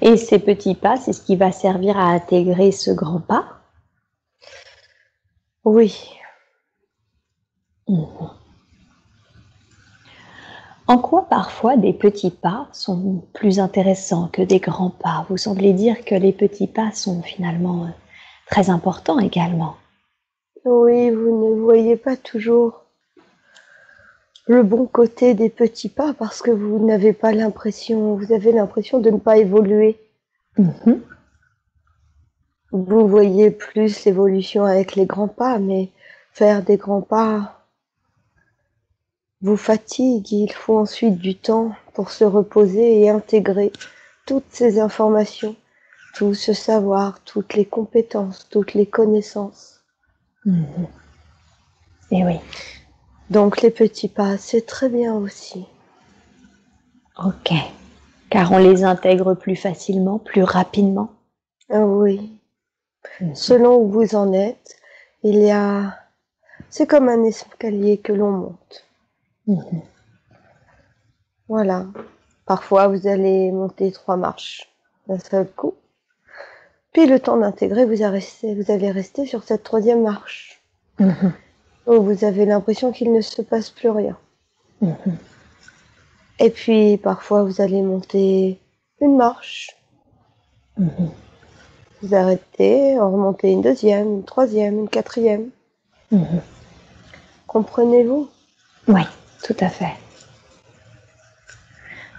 Et ces petits pas, c'est ce qui va servir à intégrer ce grand pas? Oui. Mhm. En quoi parfois des petits pas sont plus intéressants que des grands pas? Vous semblez dire que les petits pas sont finalement très importants également. Oui, vous ne voyez pas toujours le bon côté des petits pas parce que vous n'avez pas l'impression, vous avez l'impression de ne pas évoluer. Mhm. Vous voyez plus l'évolution avec les grands pas, mais faire des grands pas vous fatigue. Il faut ensuite du temps pour se reposer et intégrer toutes ces informations, tout ce savoir, toutes les compétences, toutes les connaissances. Mhm. Et oui. Donc les petits pas, c'est très bien aussi. Ok. Car on les intègre plus facilement, plus rapidement. Ah oui. Mhm. Selon où vous en êtes, il y a... C'est comme un escalier que l'on monte. Mhm. Voilà. Parfois, vous allez monter 3 marches d'un seul coup. Puis le temps d'intégrer, vous allez rester sur cette 3e marche. Mhm. Où vous avez l'impression qu'il ne se passe plus rien. Mhm. Et puis, parfois, vous allez monter une marche. Mhm. Vous arrêtez, en remontez une 2e, une 3e, une 4e. Mhm. Comprenez-vous? Oui, tout à fait.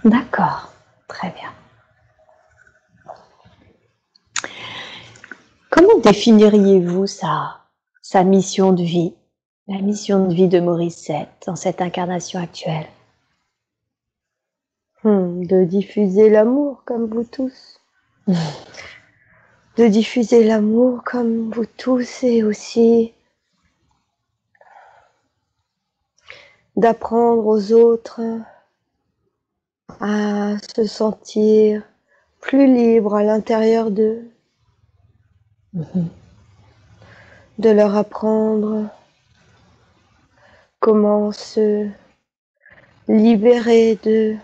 D'accord, très bien. Comment définiriez-vous sa mission de vie, la mission de vie de Morissette dans cette incarnation actuelle? De diffuser l'amour comme vous tous. De diffuser l'amour comme vous tous et aussi d'apprendre aux autres à se sentir plus libres à l'intérieur d'eux, de leur apprendre comment se libérer de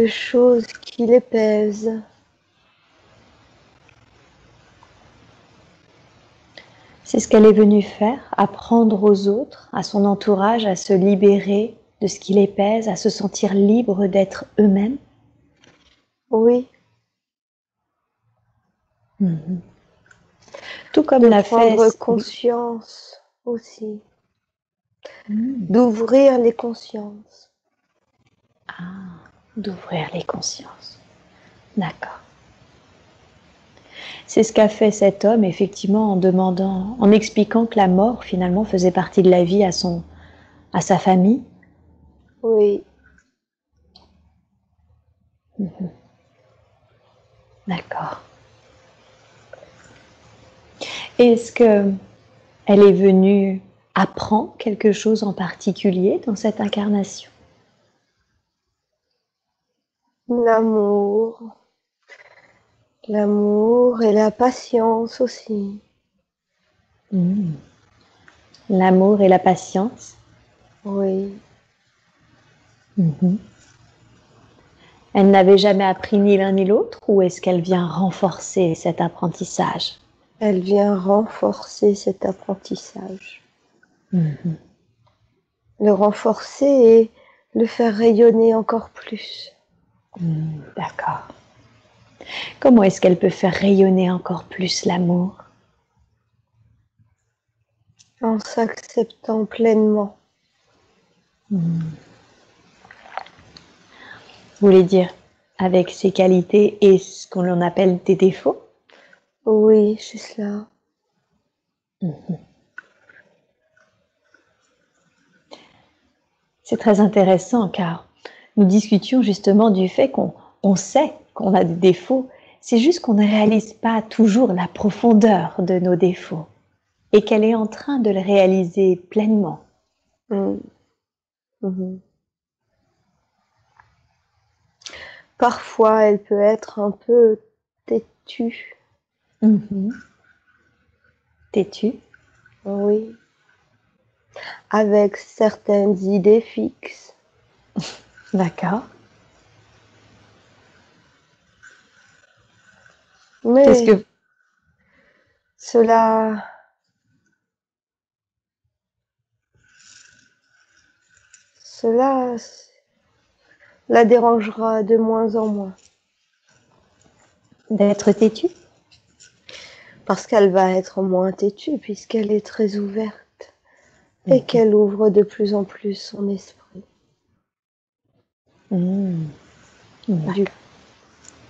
choses qui les pèsent. C'est ce qu'elle est venue faire, apprendre aux autres, à son entourage, à se libérer de ce qui les pèse, à se sentir libres d'être eux-mêmes. Oui, Tout comme de l'a prendre fait... Oui. conscience aussi d'ouvrir les consciences. Ah, d'ouvrir les consciences. D'accord. C'est ce qu'a fait cet homme, effectivement, en expliquant que la mort, finalement, faisait partie de la vie à sa famille. Oui. D'accord. Est-ce que elle est venue apprendre quelque chose en particulier dans cette incarnation? L'amour. L'amour et la patience aussi. L'amour et la patience. Oui. Elle n'avait jamais appris ni l'un ni l'autre, ou est-ce qu'elle vient renforcer cet apprentissage? Elle vient renforcer cet apprentissage. Le renforcer et le faire rayonner encore plus. D'accord. Comment est-ce qu'elle peut faire rayonner encore plus l'amour? En s'acceptant pleinement. Vous voulez dire avec ses qualités et ce qu'on appelle des défauts? Oui, c'est cela. C'est très intéressant car nous discutions justement du fait qu'on sait qu'on a des défauts, c'est juste qu'on ne réalise pas toujours la profondeur de nos défauts et qu'elle est en train de le réaliser pleinement. Parfois, elle peut être un peu têtue. Têtue? Oui. Avec certaines idées fixes. D'accord. Mais Qu'est-ce que... cela la dérangera de moins en moins. D'être têtue? Parce qu'elle va être moins têtue puisqu'elle est très ouverte et qu'elle ouvre de plus en plus son esprit.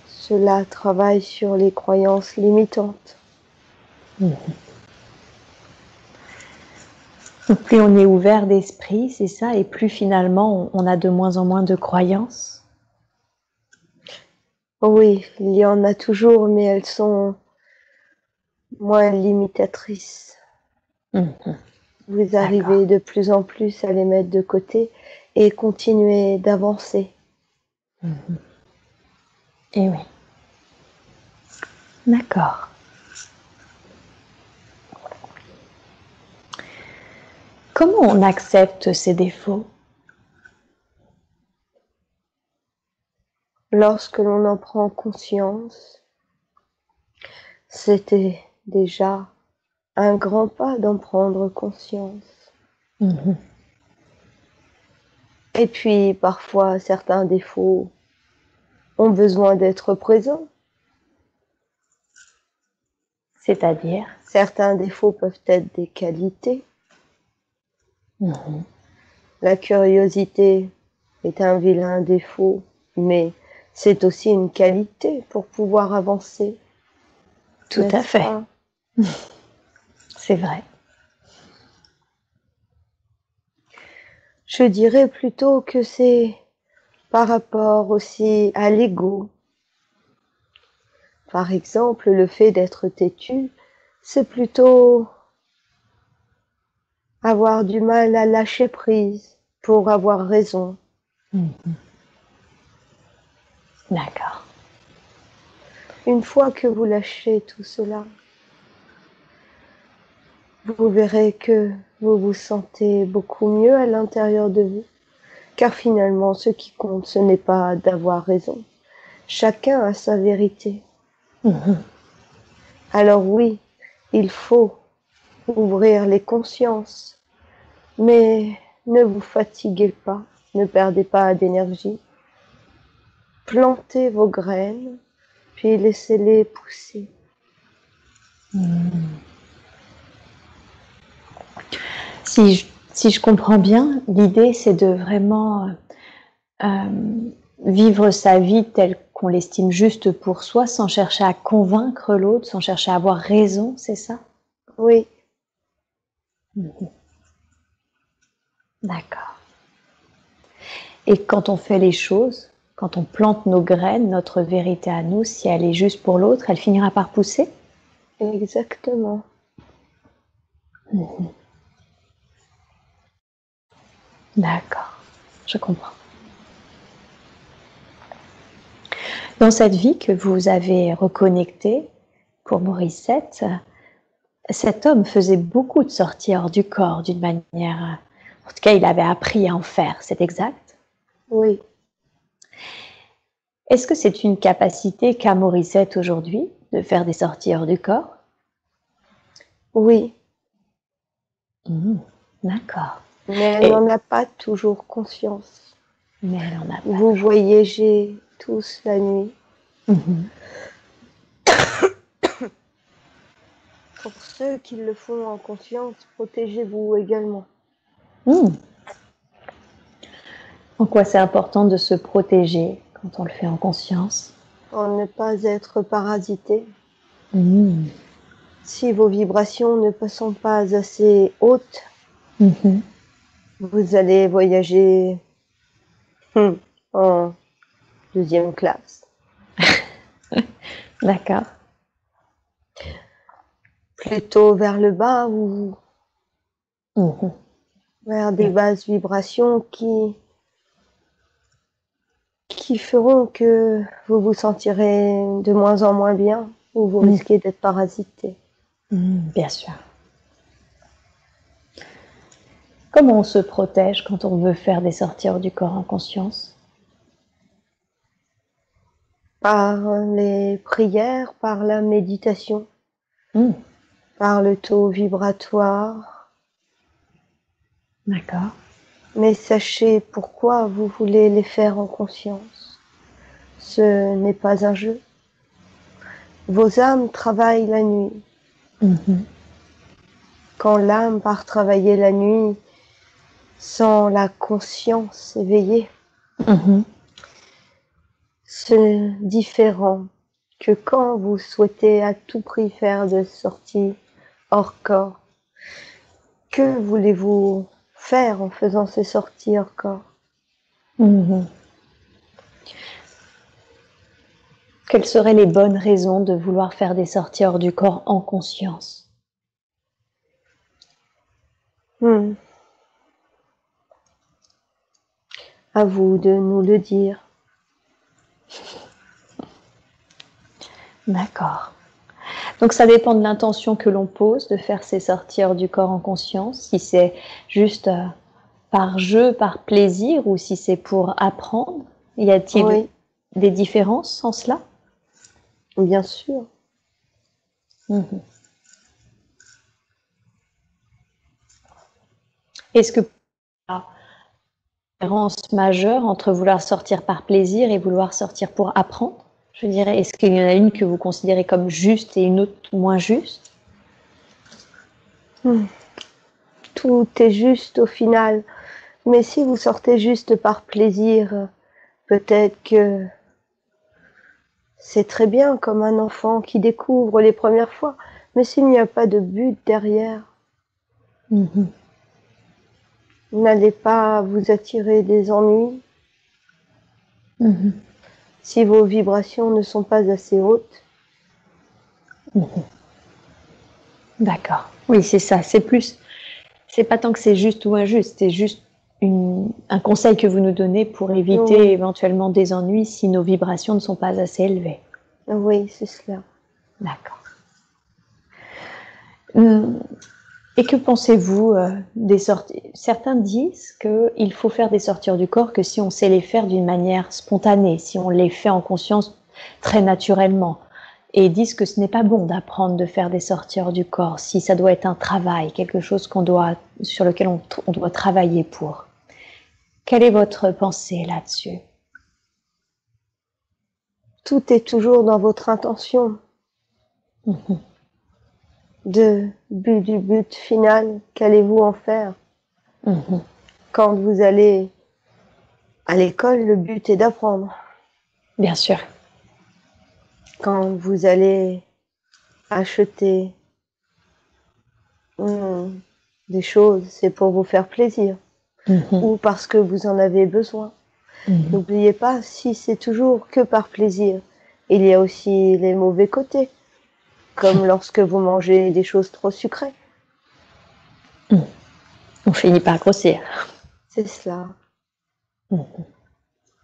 Cela travaille sur les croyances limitantes. Plus on est ouvert d'esprit, c'est ça, et plus finalement on a de moins en moins de croyances. Oui, il y en a toujours, mais elles sont moins limitatrices. Vous arrivez de plus en plus à les mettre de côté et continuer d'avancer. Eh oui. D'accord. Comment on accepte ces défauts? Lorsque l'on en prend conscience, c'était déjà un grand pas d'en prendre conscience. Et puis, parfois, certains défauts ont besoin d'être présents. C'est-à-dire? Certains défauts peuvent être des qualités. La curiosité est un vilain défaut, mais c'est aussi une qualité pour pouvoir avancer. Tout à fait. C'est vrai. Je dirais plutôt que c'est par rapport aussi à l'ego. Par exemple, le fait d'être têtu, c'est plutôt avoir du mal à lâcher prise pour avoir raison. D'accord. Une fois que vous lâchez tout cela, vous verrez que vous vous sentez beaucoup mieux à l'intérieur de vous, car finalement, ce qui compte, ce n'est pas d'avoir raison. Chacun a sa vérité. Alors oui, il faut ouvrir les consciences, mais ne vous fatiguez pas, ne perdez pas d'énergie. Plantez vos graines, puis laissez-les pousser. Si Si je comprends bien, l'idée c'est de vraiment vivre sa vie telle qu'on l'estime juste pour soi, sans chercher à convaincre l'autre, sans chercher à avoir raison, c'est ça? Oui, Mhm. D'accord. Et quand on fait les choses, quand on plante nos graines, notre vérité à nous, si elle est juste pour l'autre, elle finira par pousser? exactement. Mhm. D'accord, je comprends. Dans cette vie que vous avez reconnectée, pour Morissette, cet homme faisait beaucoup de sorties hors du corps d'une manière... En tout cas, il avait appris à en faire, c'est exact? Oui, Est-ce que c'est une capacité qu'a Morissette aujourd'hui, de faire des sorties hors du corps? oui, Mhm. D'accord. mais elle Et... n'en a pas toujours conscience. Mais elle en a pas Vous toujours. voyagez tous la nuit. Mhm. Pour ceux qui le font en conscience, protégez-vous également. Mhm. En quoi c'est important de se protéger quand on le fait en conscience? Pour ne pas être parasité. Mhm. Si vos vibrations ne sont pas assez hautes, Mhm. vous allez voyager en deuxième classe. D'accord. Plutôt vers le bas ou Mhm. vers des Et- basses vibrations qui feront que vous vous sentirez de moins en moins bien ou vous Mhm. risquez d'être parasité. Mhm. Bien sûr. Comment on se protège quand on veut faire des sorties hors du corps en conscience? Par les prières, par la méditation, Mhm. par le taux vibratoire. D'accord. Mais sachez pourquoi vous voulez les faire en conscience. Ce n'est pas un jeu. Vos âmes travaillent la nuit. Mhm. Quand l'âme part travailler la nuit sans la conscience éveillée, Mhm. c'est différent que quand vous souhaitez à tout prix faire de sorties hors corps. Que voulez-vous faire en faisant ces sorties hors corps? Mhm. Quelles seraient les bonnes raisons de vouloir faire des sorties hors du corps en conscience? À vous de nous le dire. D'accord. Donc ça dépend de l'intention que l'on pose de faire ces sorties hors du corps en conscience, si c'est juste par jeu, par plaisir, ou si c'est pour apprendre. Y a-t-il Oui, des différences en cela? bien sûr. Mhm. Est-ce que il y a une différence majeure entre vouloir sortir par plaisir et vouloir sortir pour apprendre? Je dirais, est-ce qu'il y en a une que vous considérez comme juste et une autre moins juste? Tout est juste au final. Mais si vous sortez juste par plaisir, peut-être que c'est très bien comme un enfant qui découvre les premières fois. Mais s'il n'y a pas de but derrière, Mhm. n'allez pas vous attirer des ennuis. Mhm. Si vos vibrations ne sont pas assez hautes, Mhm. D'accord. Oui, c'est ça. C'est plus, c'est pas tant que c'est juste ou injuste, c'est juste un conseil que vous nous donnez pour éviter oui, éventuellement des ennuis si nos vibrations ne sont pas assez élevées. oui, c'est cela. D'accord. Et que pensez-vous des sorties? Certains disent qu'il faut faire des sorties hors du corps que si on sait les faire d'une manière spontanée, si on les fait en conscience très naturellement. Et disent que ce n'est pas bon d'apprendre de faire des sorties hors du corps, si ça doit être un travail, quelque chose sur lequel on doit travailler pour. Quelle est votre pensée là-dessus? Tout est toujours dans votre intention Mhm. du but final. Qu'allez-vous en faire? Mhm. Quand vous allez à l'école, le but est d'apprendre. Bien sûr. Quand vous allez acheter des choses, c'est pour vous faire plaisir Mhm. ou parce que vous en avez besoin. Mhm. N'oubliez pas, si c'est toujours que par plaisir, il y a aussi les mauvais côtés, comme lorsque vous mangez des choses trop sucrées. On finit par grossir. C'est cela.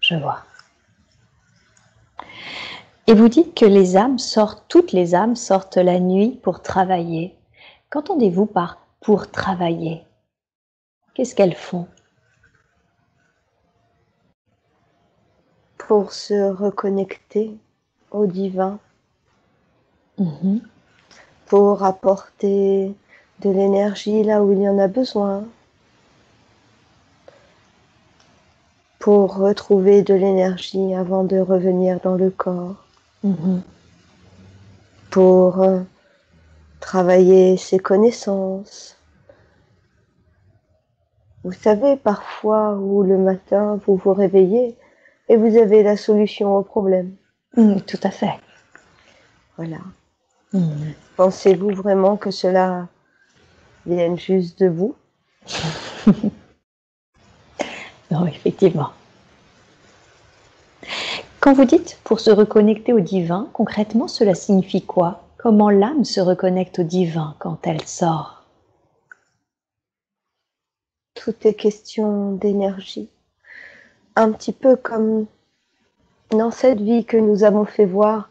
Je vois. Et vous dites que les âmes sortent, toutes les âmes sortent la nuit pour travailler. Qu'entendez-vous par pour travailler? Qu'est-ce qu'elles font? Pour se reconnecter au divin, Mhm. pour apporter de l'énergie là où il y en a besoin, pour retrouver de l'énergie avant de revenir dans le corps, Mhm. pour travailler ses connaissances. Vous savez, parfois où le matin, vous vous réveillez et vous avez la solution au problème. Tout à fait. Voilà. Mhm. Pensez-vous vraiment que cela vienne juste de vous? Non, effectivement. Quand vous dites pour se reconnecter au divin, concrètement, cela signifie quoi? Comment l'âme se reconnecte au divin quand elle sort? Tout est question d'énergie. Un petit peu comme dans cette vie que nous avons fait voir,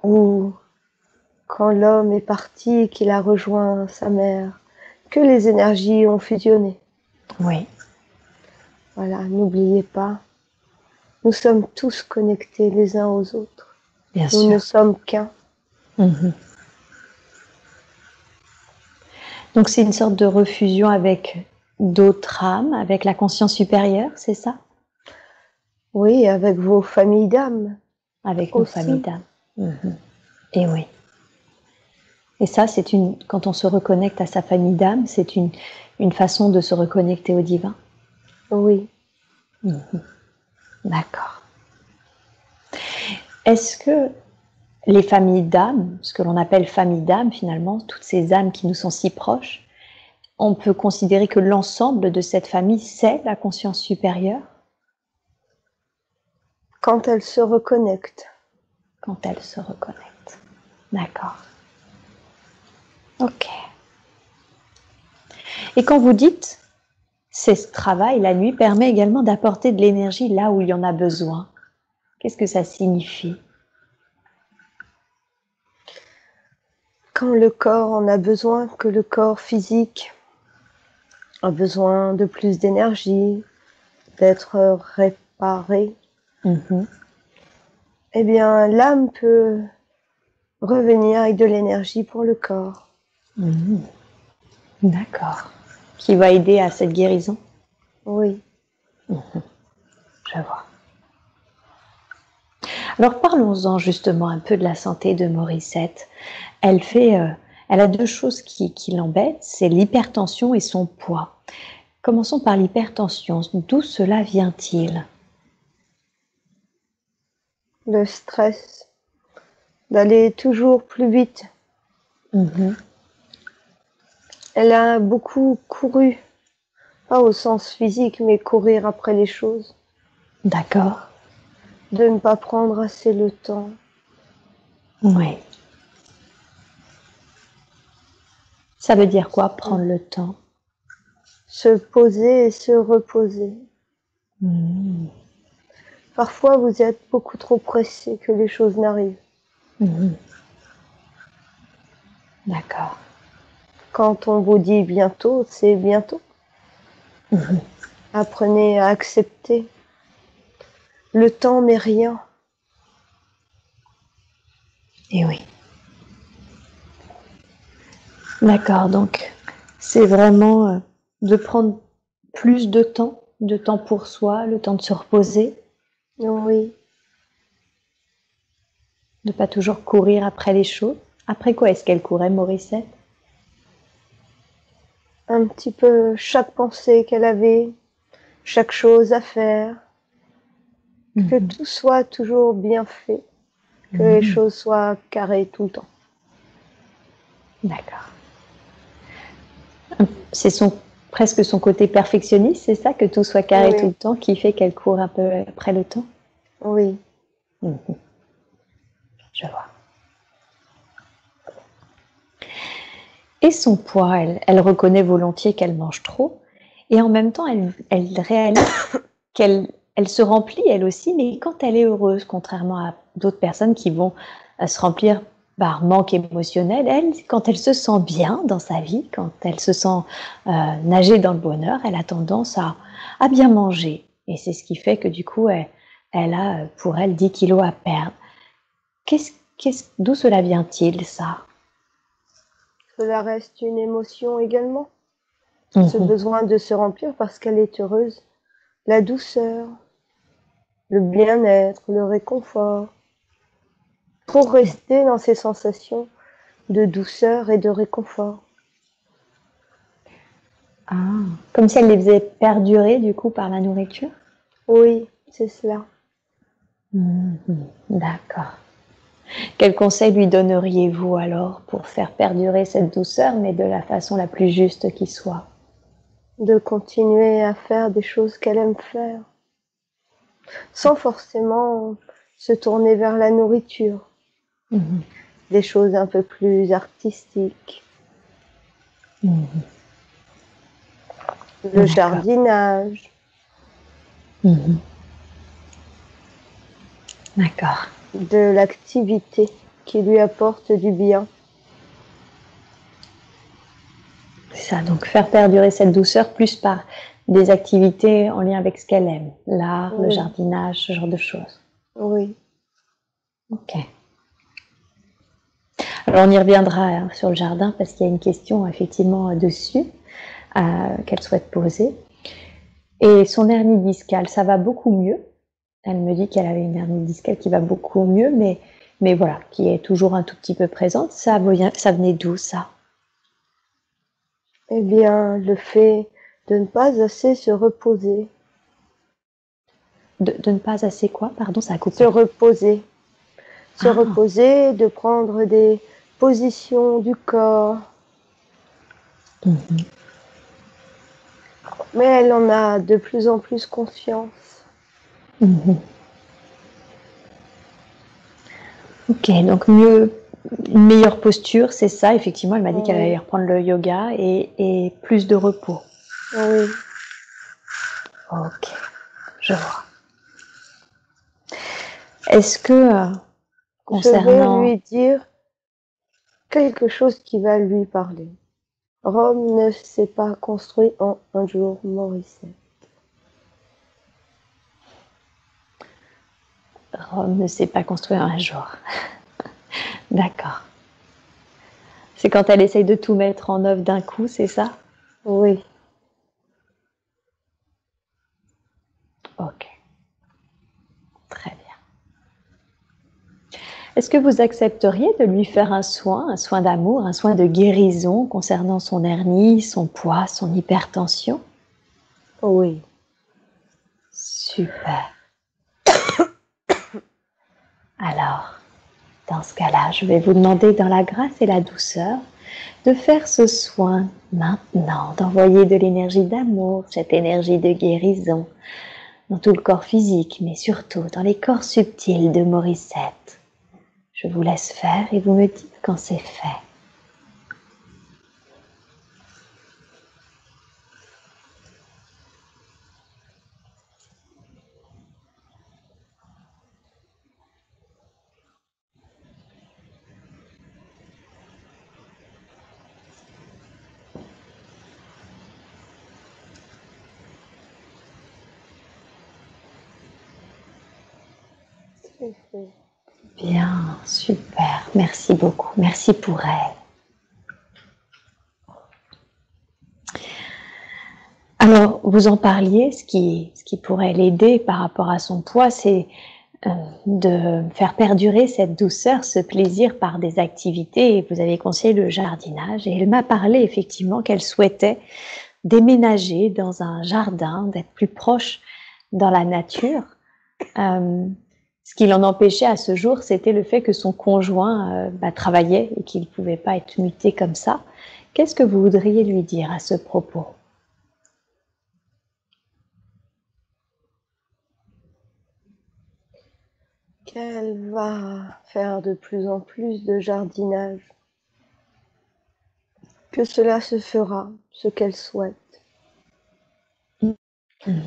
où quand l'homme est parti et qu'il a rejoint sa mère, que les énergies ont fusionné. Oui, Voilà, n'oubliez pas, nous sommes tous connectés les uns aux autres. bien Nous sûr. ne sommes qu'un. Mhm. Donc c'est une sorte de refusion avec d'autres âmes, avec la conscience supérieure, c'est ça? Oui, avec vos familles d'âmes Avec nos familles aussi. d'âmes. Mhm. Et oui. Et ça, c'est quand on se reconnecte à sa famille d'âmes, c'est une façon de se reconnecter au divin. Oui. D'accord. Est-ce que les familles d'âmes, ce que l'on appelle famille d'âmes finalement, toutes ces âmes qui nous sont si proches, on peut considérer que l'ensemble de cette famille, c'est la conscience supérieure Quand elles se reconnectent. quand elles se reconnectent. D'accord. Ok. Et quand vous dites, ce travail, la nuit, permet également d'apporter de l'énergie là où il y en a besoin, qu'est-ce que ça signifie? Quand le corps en a besoin, que le corps physique a besoin de plus d'énergie, d'être réparé, Mhm. eh bien l'âme peut revenir avec de l'énergie pour le corps. Mhm. D'accord. Qui va aider à cette guérison? Oui. Je vois. Alors parlons-en justement un peu de la santé de Morissette. Elle a deux choses qui l'embêtent, c'est l'hypertension et son poids. Commençons par l'hypertension. D'où cela vient-il? Le stress, d'aller toujours plus vite. Mhm. Elle a beaucoup couru, pas au sens physique, mais courir après les choses, D'accord. de ne pas prendre assez le temps. Oui. Ça veut dire quoi, prendre le temps? Se poser et se reposer. Mhm. Parfois, vous êtes beaucoup trop pressé que les choses n'arrivent. Mhm. D'accord. Quand on vous dit bientôt, c'est bientôt. Mhm. Apprenez à accepter. Le temps n'est rien. Et oui. D'accord, donc c'est vraiment de prendre plus de temps pour soi, le temps de se reposer, Oui. de pas toujours courir après les choses. Après quoi est-ce qu'elle courait, Morissette? un petit peu chaque pensée qu'elle avait, chaque chose à faire, que tout soit toujours bien fait, que les choses soient carrées tout le temps. D'accord. C'est presque son côté perfectionniste, c'est ça, que tout soit carré tout le temps, qui fait qu'elle court un peu après le temps? Oui. Je vois. Et son poids, elle reconnaît volontiers qu'elle mange trop, et en même temps, elle réalise qu'elle se remplit elle aussi, mais quand elle est heureuse, contrairement à d'autres personnes qui vont se remplir par manque émotionnel. Elle, quand elle se sent bien dans sa vie, quand elle se sent nager dans le bonheur, elle a tendance à bien manger. Et c'est ce qui fait que du coup, elle a pour elle 10 kilos à perdre. D'où cela vient-il, ça? Cela reste une émotion également. Ce besoin de se remplir parce qu'elle est heureuse. La douceur, le bien-être, le réconfort. Pour rester dans ces sensations de douceur et de réconfort. Ah, comme si elle les faisait perdurer du coup par la nourriture? Oui, c'est cela. D'accord. Quel conseil lui donneriez-vous alors pour faire perdurer cette douceur, mais de la façon la plus juste qui soit? De continuer à faire des choses qu'elle aime faire, sans forcément se tourner vers la nourriture. Des choses un peu plus artistiques. Le jardinage. D'accord. De l'activité qui lui apporte du bien. C'est ça, donc faire perdurer cette douceur plus par des activités en lien avec ce qu'elle aime, l'art, le jardinage, ce genre de choses. Oui. Ok. Alors on y reviendra sur le jardin parce qu'il y a une question effectivement dessus qu'elle souhaite poser. Et son hernie discale, ça va beaucoup mieux. Elle me dit qu'elle avait une hernie discale qui va beaucoup mieux, mais voilà, qui est toujours un tout petit peu présente. Ça venait d'où, ça? Eh bien, le fait de ne pas assez se reposer. De ne pas assez quoi? Pardon, ça a coupé. Se reposer. Se reposer, de prendre des positions du corps. Mais elle en a de plus en plus conscience. Ok, donc une meilleure posture, c'est ça. Effectivement, elle m'a dit qu'elle allait reprendre le yoga et plus de repos. Oui. Ok, je vois. Est-ce que concernant... Je vais lui dire quelque chose qui va lui parler. Rome ne s'est pas construit en un jour, Morissette. Rome ne s'est pas construit en un jour. D'accord. C'est quand elle essaye de tout mettre en œuvre d'un coup, c'est ça? Oui. Ok. Très bien. Est-ce que vous accepteriez de lui faire un soin d'amour, un soin de guérison concernant son hernie, son poids, son hypertension? Oui. Super. Alors, dans ce cas-là, je vais vous demander dans la grâce et la douceur de faire ce soin maintenant, d'envoyer de l'énergie d'amour, cette énergie de guérison dans tout le corps physique, mais surtout dans les corps subtils de Morissette. Je vous laisse faire et vous me dites quand c'est fait. Bien, super. Merci beaucoup. Merci pour elle. Alors, vous en parliez, ce qui pourrait l'aider par rapport à son poids, c'est de faire perdurer cette douceur, ce plaisir par des activités, et vous avez conseillé le jardinage, et elle m'a parlé effectivement qu'elle souhaitait déménager dans un jardin, d'être plus proche dans la nature. Ce qui l'en empêchait à ce jour, c'était le fait que son conjoint travaillait et qu'il ne pouvait pas être muté comme ça. Qu'est-ce que vous voudriez lui dire à ce propos? Qu'elle va faire de plus en plus de jardinage, que cela se fera, ce qu'elle souhaite.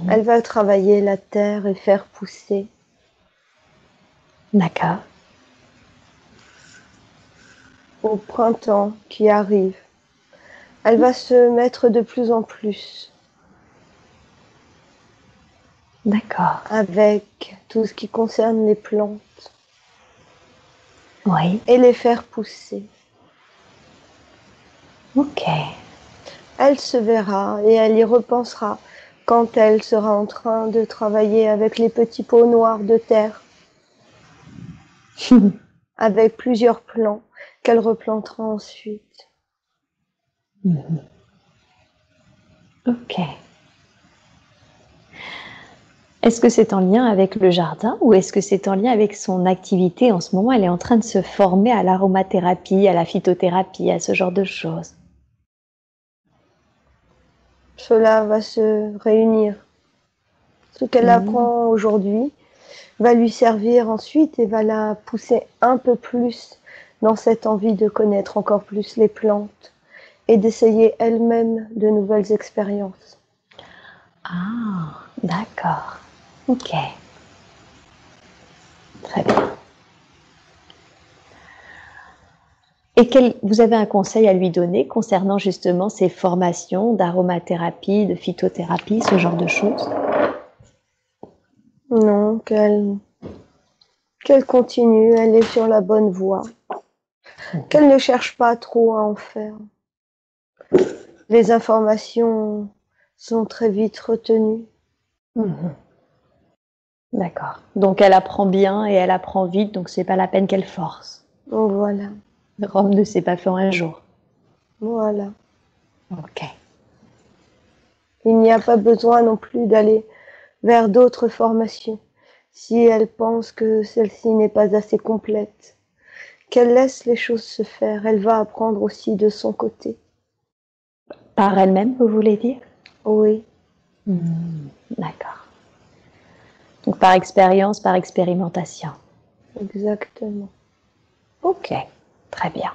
Elle va travailler la terre et faire pousser. D'accord. Au printemps qui arrive, elle va se mettre de plus en plus. D'accord. Avec tout ce qui concerne les plantes. Oui. Et les faire pousser. Ok. Elle se verra et elle y repensera quand elle sera en train de travailler avec les petits pots noirs de terre. Avec plusieurs plants qu'elle replantera ensuite. Ok. Est-ce que c'est en lien avec le jardin ou est-ce que c'est en lien avec son activité? En ce moment, elle est en train de se former à l'aromathérapie, à la phytothérapie, à ce genre de choses. Cela va se réunir. Ce qu'elle apprend aujourd'hui va lui servir ensuite et va la pousser un peu plus dans cette envie de connaître encore plus les plantes et d'essayer elle-même de nouvelles expériences. Ah, d'accord. Ok. Très bien. Et vous avez un conseil à lui donner concernant justement ces formations d'aromathérapie, de phytothérapie, ce genre de choses? Non, qu'elle continue, elle est sur la bonne voie. Qu'elle ne cherche pas trop à en faire. Les informations sont très vite retenues. D'accord. Donc elle apprend bien et elle apprend vite, donc c'est pas la peine qu'elle force. Donc voilà. Rome ne s'est pas fait en un jour. Voilà. Ok. Il n'y a pas besoin non plus d'aller vers d'autres formations si elle pense que celle-ci n'est pas assez complète. Qu'elle laisse les choses se faire, elle va apprendre aussi de son côté. Par elle-même, vous voulez dire? Oui. D'accord. Donc par expérience, par expérimentation. Exactement. Ok, très bien.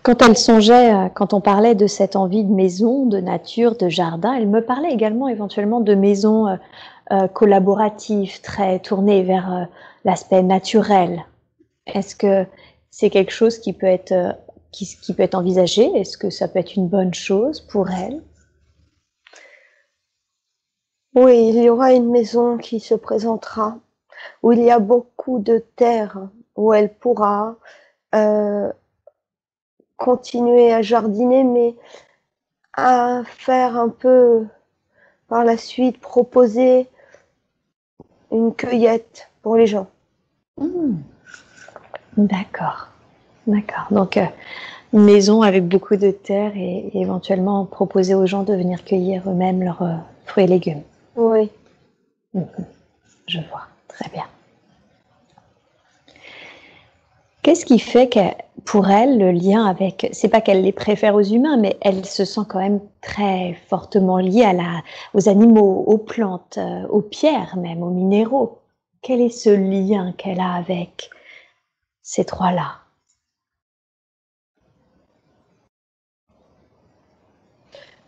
Quand elle songeait, quand on parlait de cette envie de maison, de nature, de jardin, elle me parlait également éventuellement de maisons collaboratives, très tournées vers l'aspect naturel. Est-ce que c'est quelque chose qui peut être, qui peut être envisagé? Est-ce que ça peut être une bonne chose pour elle? Oui, il y aura une maison qui se présentera où il y a beaucoup de terre, où elle pourra continuer à jardiner, mais à faire un peu par la suite, proposer une cueillette pour les gens. D'accord, d'accord. Donc une maison avec beaucoup de terre et éventuellement proposer aux gens de venir cueillir eux-mêmes leurs fruits et légumes. Oui. Je vois, très bien. Qu'est-ce qui fait que pour elle, le lien avec, c'est pas qu'elle les préfère aux humains, mais elle se sent quand même très fortement liée aux animaux, aux plantes, aux pierres même, aux minéraux. Quel est ce lien qu'elle a avec ces trois-là?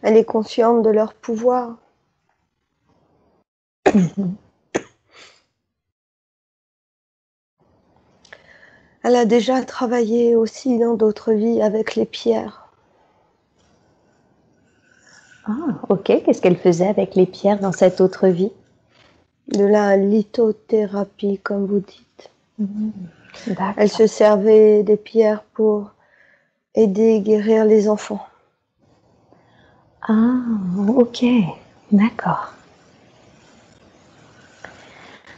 Elle est consciente de leur pouvoir. Elle a déjà travaillé aussi dans d'autres vies avec les pierres. Ah, ok. Qu'est-ce qu'elle faisait avec les pierres dans cette autre vie? De la lithothérapie, comme vous dites. D'accord. Elle se servait des pierres pour aider et guérir les enfants. Ah, ok. D'accord.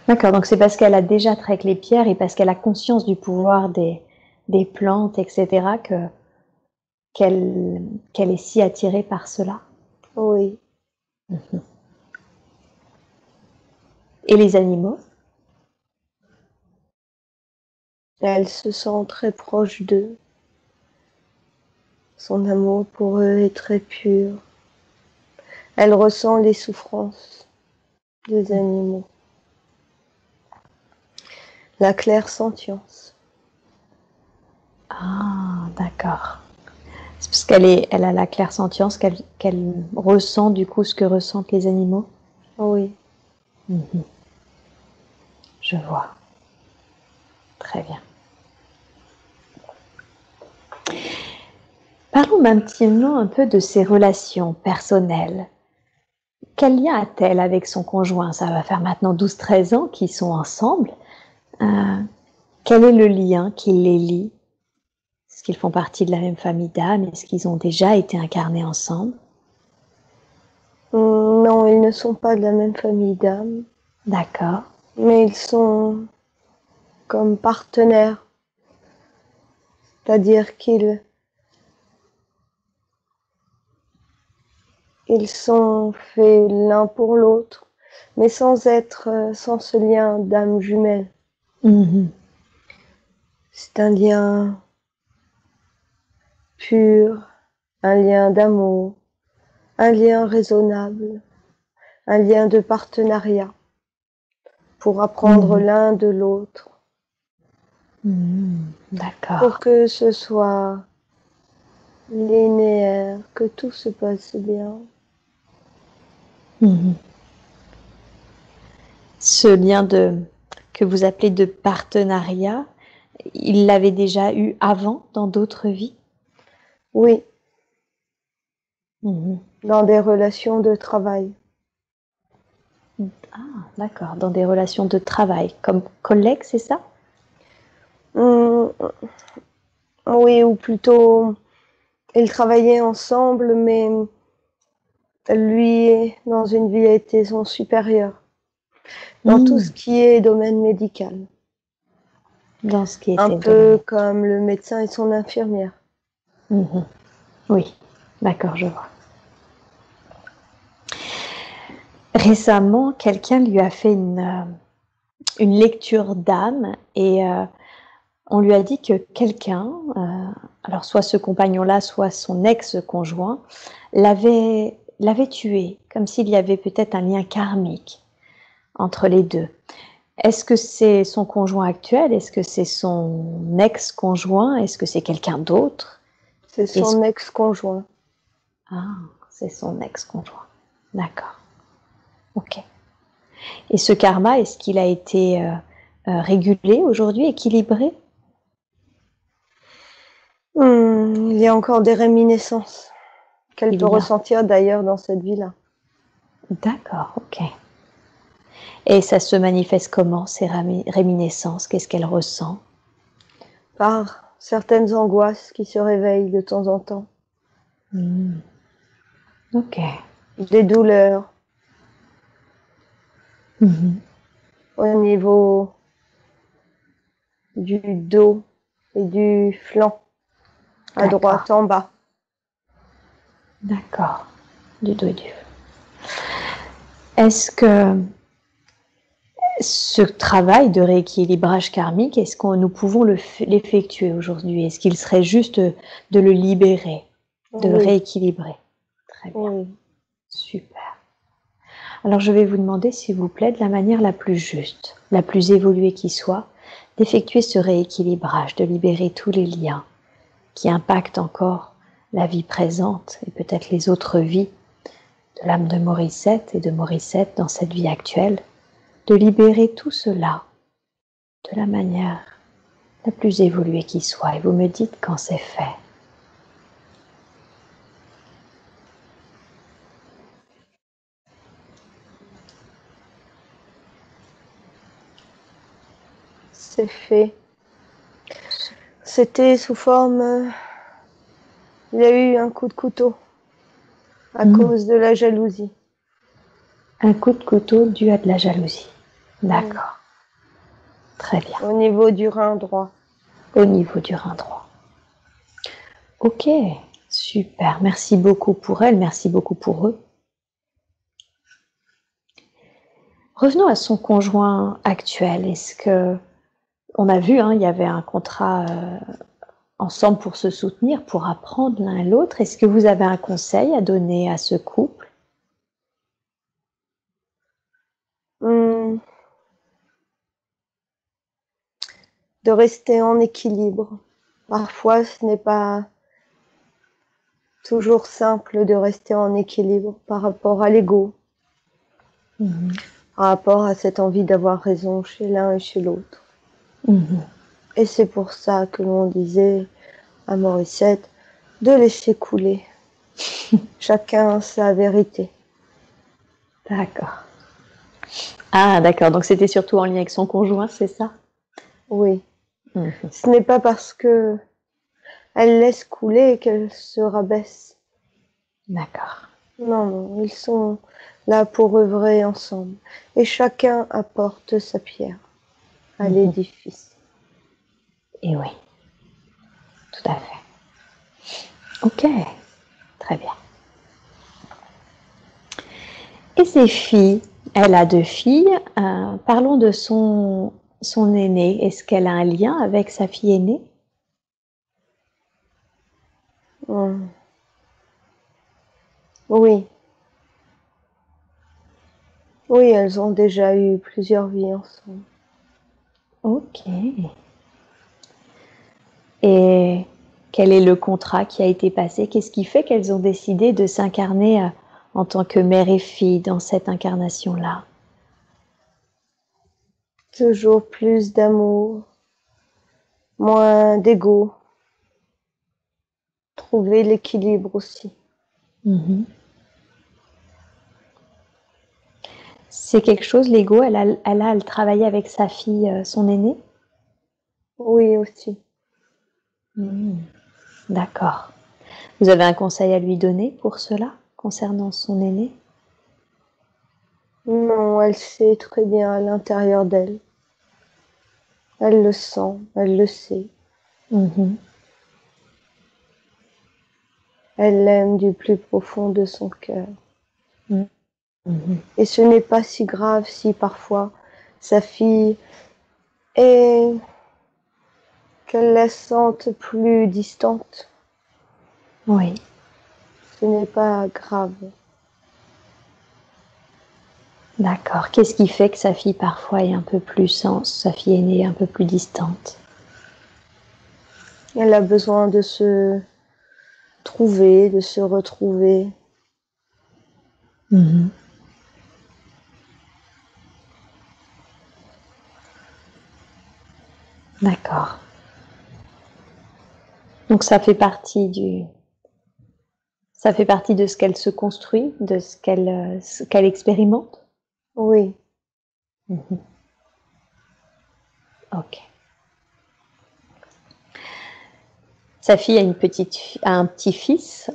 D'accord, donc c'est parce qu'elle a déjà travaillé avec les pierres et parce qu'elle a conscience du pouvoir des plantes, etc., qu'elle est si attirée par cela. Oui. Et les animaux? Elle se sent très proche d'eux. Son amour pour eux est très pur. Elle ressent les souffrances des animaux. La clairsentience. Ah, d'accord. C'est parce elle a la clairsentience qu'elle ressent du coup ce que ressentent les animaux. Oui. Je vois. Très bien. Parlons maintenant un peu de ses relations personnelles. Quel lien a-t-elle avec son conjoint? Ça va faire maintenant 12-13 ans qu'ils sont ensemble. Quel est le lien qui les lie? Est-ce qu'ils font partie de la même famille d'âmes? Est-ce qu'ils ont déjà été incarnés ensemble? Non, ils ne sont pas de la même famille d'âmes. D'accord. Mais ils sont comme partenaires. C'est-à-dire qu'ils sont faits l'un pour l'autre, mais sans ce lien d'âme jumelle. C'est un lien pur, un lien d'amour, un lien raisonnable, un lien de partenariat pour apprendre l'un de l'autre. D'accord. Pour que ce soit linéaire, que tout se passe bien. Ce lien que vous appelez de partenariat, il l'avait déjà eu avant dans d'autres vies? Oui. Dans des relations de travail. Ah, d'accord, dans des relations de travail, comme collègues, c'est ça? Oui, ou plutôt, ils travaillaient ensemble, mais lui, dans une vie, a été son supérieur. Dans tout ce qui est domaine médical. Dans ce qui était un peu comme le médecin et son infirmière. Oui, d'accord, je vois. Récemment, quelqu'un lui a fait une lecture d'âme et on lui a dit que quelqu'un, alors soit ce compagnon-là, soit son ex-conjoint, l'avait tué, comme s'il y avait peut-être un lien karmique entre les deux. Est-ce que c'est son conjoint actuel? Est-ce que c'est son ex-conjoint? Est-ce que c'est quelqu'un d'autre? C'est son ex-conjoint. Ah, c'est son ex-conjoint. D'accord. Ok. Et ce karma, est-ce qu'il a été régulé aujourd'hui, équilibré? Il y a encore des réminiscences qu'elle peut ressentir d'ailleurs dans cette vie-là. D'accord, ok. Et ça se manifeste comment, ces réminiscences? Qu'est-ce qu'elle ressent? Par certaines angoisses qui se réveillent de temps en temps. Ok. Des douleurs. Au niveau du dos et du flanc, à droite en bas. D'accord. Du dos et du flanc. Est-ce que ce travail de rééquilibrage karmique, est-ce que nous pouvons l'effectuer aujourd'hui? Est-ce qu'il serait juste de le libérer, de le rééquilibrer? Très bien. Oui. Super. Alors je vais vous demander, s'il vous plaît, de la manière la plus juste, la plus évoluée qui soit, d'effectuer ce rééquilibrage, de libérer tous les liens qui impactent encore la vie présente et peut-être les autres vies de l'âme de Morissette et de Morissette dans cette vie actuelle, de libérer tout cela de la manière la plus évoluée qui soit. Et vous me dites quand c'est fait. C'est fait. C'était sous forme... Il y a eu un coup de couteau à cause de la jalousie. Un coup de couteau dû à de la jalousie. D'accord. Très bien. Au niveau du rein droit. Au niveau du rein droit. Ok, super. Merci beaucoup pour elle, merci beaucoup pour eux. Revenons à son conjoint actuel. Est-ce que on a vu, hein, il y avait un contrat ensemble pour se soutenir, pour apprendre l'un l'autre. Est-ce que vous avez un conseil à donner à ce couple? De rester en équilibre. Parfois, ce n'est pas toujours simple de rester en équilibre par rapport à l'ego, par rapport à cette envie d'avoir raison chez l'un et chez l'autre. Et c'est pour ça que l'on disait à Morissette de laisser couler. Chacun sa vérité. D'accord. Ah, d'accord. Donc c'était surtout en lien avec son conjoint, c'est ça? Oui. Ce n'est pas parce que elle laisse couler qu'elle se rabaisse. D'accord. Non, non, ils sont là pour œuvrer ensemble. Et chacun apporte sa pierre à l'édifice. Et oui, tout à fait. Ok, très bien. Et ses filles? Elle a 2 filles. Parlons de son aînée. Est-ce qu'elle a un lien avec sa fille aînée? Oui. Oui, elles ont déjà eu plusieurs vies ensemble. Ok. Et quel est le contrat qui a été passé? Qu'est-ce qui fait qu'elles ont décidé de s'incarner en tant que mère et fille dans cette incarnation-là? Toujours plus d'amour, moins d'ego. Trouver l'équilibre aussi. C'est quelque chose, l'ego, elle a le travailler avec sa fille, son aînée? Oui, aussi. D'accord. Vous avez un conseil à lui donner pour cela, concernant son aînée? Non, elle sait très bien à l'intérieur d'elle. Elle le sent, elle le sait. Elle l'aime du plus profond de son cœur. Et ce n'est pas si grave si parfois sa fille est qu'elle la sente plus distante. Oui. Ce n'est pas grave. D'accord. Qu'est-ce qui fait que sa fille parfois est un peu plus sa fille aînée est un peu plus distante? Elle a besoin de se trouver, de se retrouver. D'accord. Donc ça fait partie de ce qu'elle se construit, de ce qu'elle expérimente? Oui. Ok. Sa fille a un petit-fils,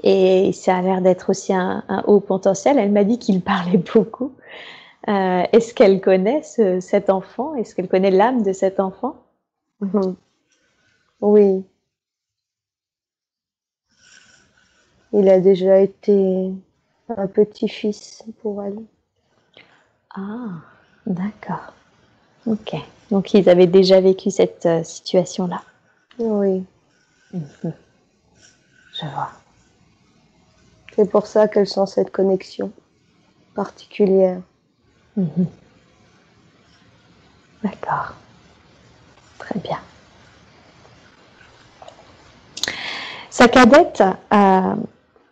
et ça a l'air d'être aussi un haut potentiel. Elle m'a dit qu'il parlait beaucoup. Est-ce qu'elle connaît cet enfant? Est-ce qu'elle connaît l'âme de cet enfant? Oui. Il a déjà été un petit-fils pour elle. Ah, d'accord. Ok. Donc ils avaient déjà vécu cette situation-là. Oui. Je vois. C'est pour ça qu'elles sont cette connexion particulière. D'accord. Très bien. Sa cadette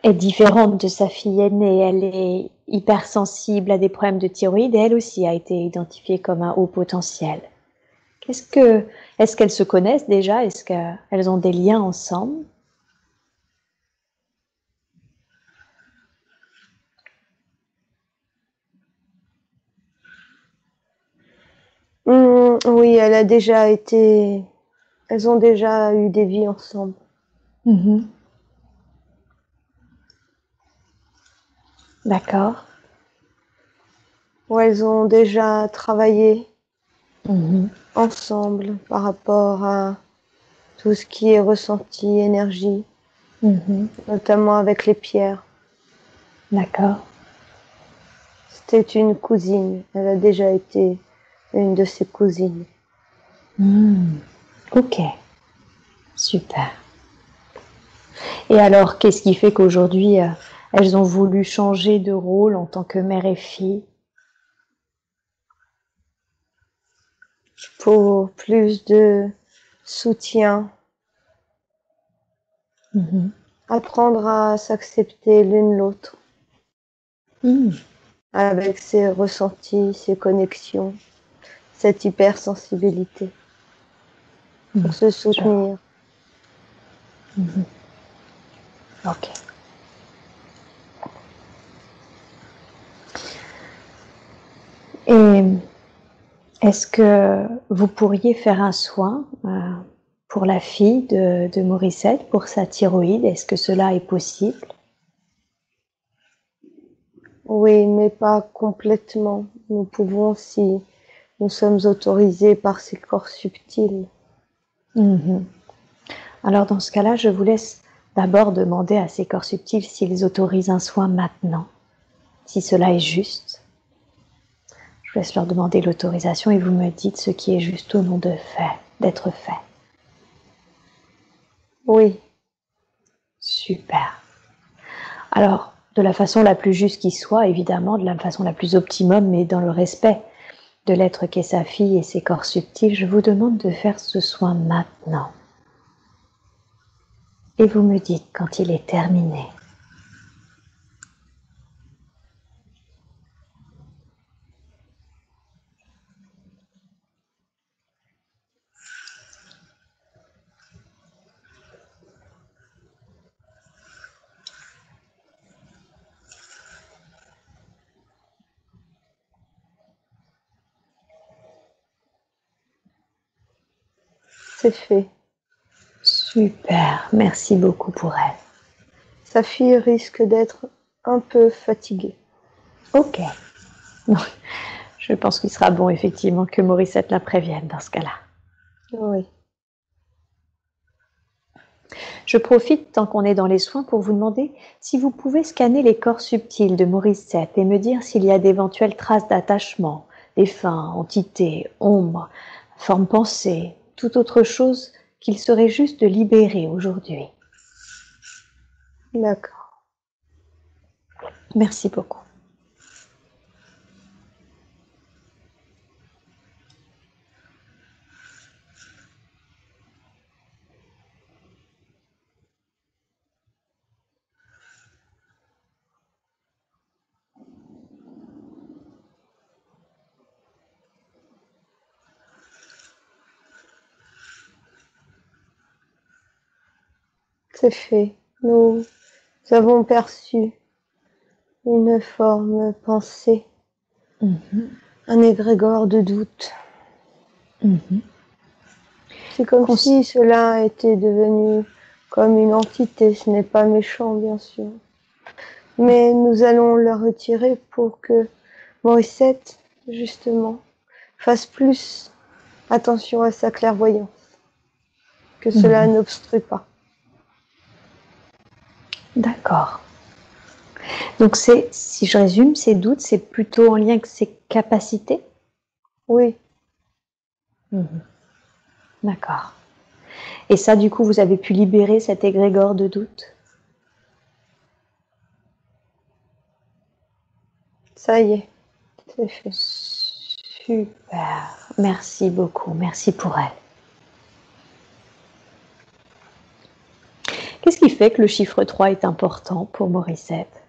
est différente de sa fille aînée. Elle est hypersensible à des problèmes de thyroïde et elle aussi a été identifiée comme un haut potentiel. Est-ce qu'elles se connaissent déjà? Est-ce qu'elles ont des liens ensemble? Oui, elles ont déjà eu des vies ensemble. D'accord. où elles ont déjà travaillé Mhm. ensemble par rapport à tout ce qui est ressenti, énergie, Mhm. notamment avec les pierres. D'accord. C'était une cousine, elle a déjà été une de ses cousines. Ok, super. Et alors, qu'est-ce qui fait qu'aujourd'hui, elles ont voulu changer de rôle en tant que mère et fille? Pour plus de soutien, apprendre à s'accepter l'une l'autre avec ses ressentis, ses connexions, cette hypersensibilité, pour se soutenir. Ok. Et est-ce que vous pourriez faire un soin pour la fille de Morissette, pour sa thyroïde? Est-ce que cela est possible? Oui, mais pas complètement. Nous pouvons, si nous sommes autorisés par ces corps subtils. Alors dans ce cas-là, je vous laisse d'abord demander à ces corps subtils s'ils autorisent un soin maintenant, si cela est juste. Je vous laisse leur demander l'autorisation et vous me dites ce qui est juste ou non d'être fait. Oui. Super. Alors, de la façon la plus juste qui soit, évidemment, de la façon la plus optimum, mais dans le respect de l'être qu'est sa fille et ses corps subtils, je vous demande de faire ce soin maintenant. Et vous me dites quand il est terminé. C'est fait. Super, merci beaucoup pour elle. Sa fille risque d'être un peu fatiguée. Ok. Je pense qu'il sera bon effectivement que Morissette la prévienne dans ce cas-là. Oui. Je profite tant qu'on est dans les soins pour vous demander si vous pouvez scanner les corps subtils de Morissette et me dire s'il y a d'éventuelles traces d'attachement, défunts, entités, ombres, formes pensées, toute autre chose qu'il serait juste de libérer aujourd'hui. D'accord. Merci beaucoup. C'est fait. Nous avons perçu une forme pensée, un égrégore de doute. C'est comme si cela était devenu comme une entité. Ce n'est pas méchant, bien sûr. Mais nous allons le retirer pour que Morissette, justement, fasse plus attention à sa clairvoyance. Que cela n'obstrue pas. D'accord. Donc si je résume, ces doutes, c'est plutôt en lien avec ses capacités? Oui. D'accord. Et ça, du coup, vous avez pu libérer cet égrégore de doute? Ça y est, c'est fait. Super. Merci beaucoup. Merci pour elle. Qu'est-ce qui fait que le chiffre 3 est important pour Morissette?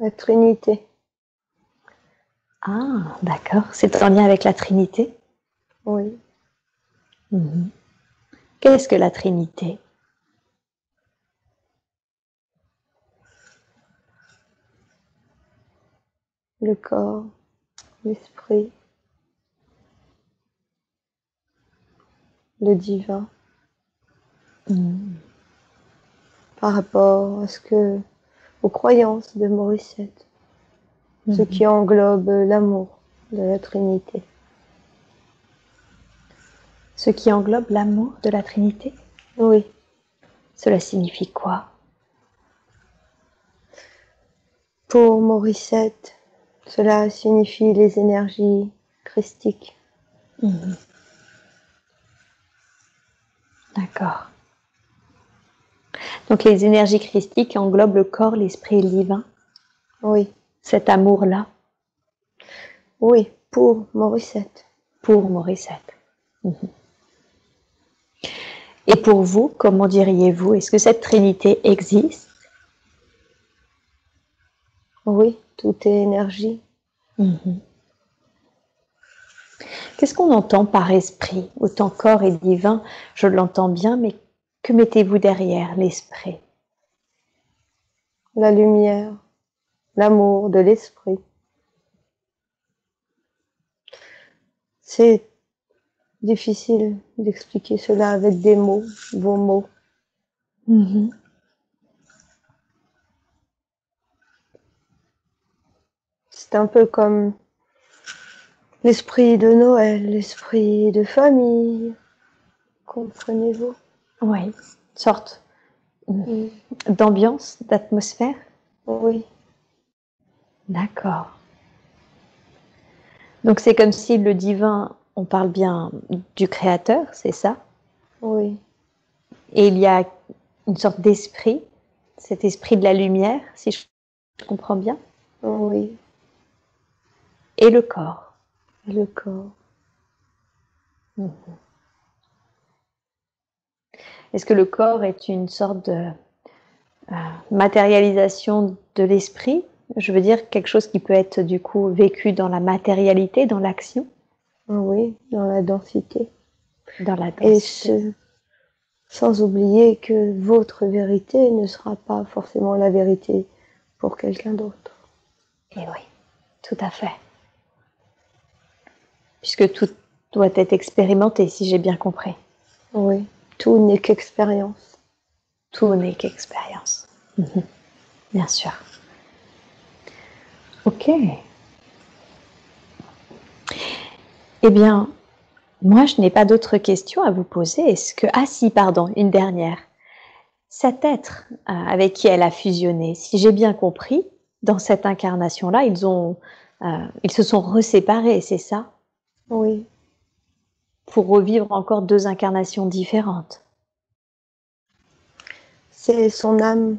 La Trinité. Ah, d'accord. C'est en lien avec la Trinité? Oui. Qu'est-ce que la Trinité? Le corps, l'esprit, le divin. Par rapport à aux croyances de Morissette. ce qui englobe l'amour de la Trinité. Ce qui englobe l'amour de la Trinité? Oui. Cela signifie quoi? Pour Morissette, cela signifie les énergies christiques. D'accord. Donc les énergies christiques englobent le corps, l'esprit et le divin? Oui. Cet amour-là? Oui, pour Morissette. Pour Morissette. Et pour vous, comment diriez-vous? Est-ce que cette Trinité existe? Oui, tout est énergie. Qu'est-ce qu'on entend par esprit? Autant corps et divin, je l'entends bien, mais que mettez-vous derrière l'esprit? La lumière, l'amour de l'esprit. C'est difficile d'expliquer cela avec des mots, vos mots. C'est un peu comme l'esprit de Noël, l'esprit de famille. Comprenez-vous? Oui, une sorte d'ambiance, d'atmosphère? Oui. D'accord. Donc c'est comme si le divin, on parle bien du Créateur, c'est ça? Oui. Et il y a une sorte d'esprit, cet esprit de la lumière, si je comprends bien? Oui. Et le corps. Et le corps. Est-ce que le corps est une sorte de matérialisation de l'esprit? Je veux dire quelque chose qui peut être du coup vécu dans la matérialité, dans l'action? Oui, dans la densité. Dans la densité. Et sans oublier que votre vérité ne sera pas forcément la vérité pour quelqu'un d'autre. Et oui, tout à fait. Puisque tout doit être expérimenté, si j'ai bien compris. Oui, tout n'est qu'expérience. Tout n'est qu'expérience. Bien sûr. Ok. Eh bien, moi, je n'ai pas d'autres questions à vous poser. Est-ce que... Ah si, pardon, une dernière. Cet être avec qui elle a fusionné, si j'ai bien compris, dans cette incarnation-là, ils se sont reséparés, c'est ça? Oui. Pour revivre encore deux incarnations différentes. C'est son âme.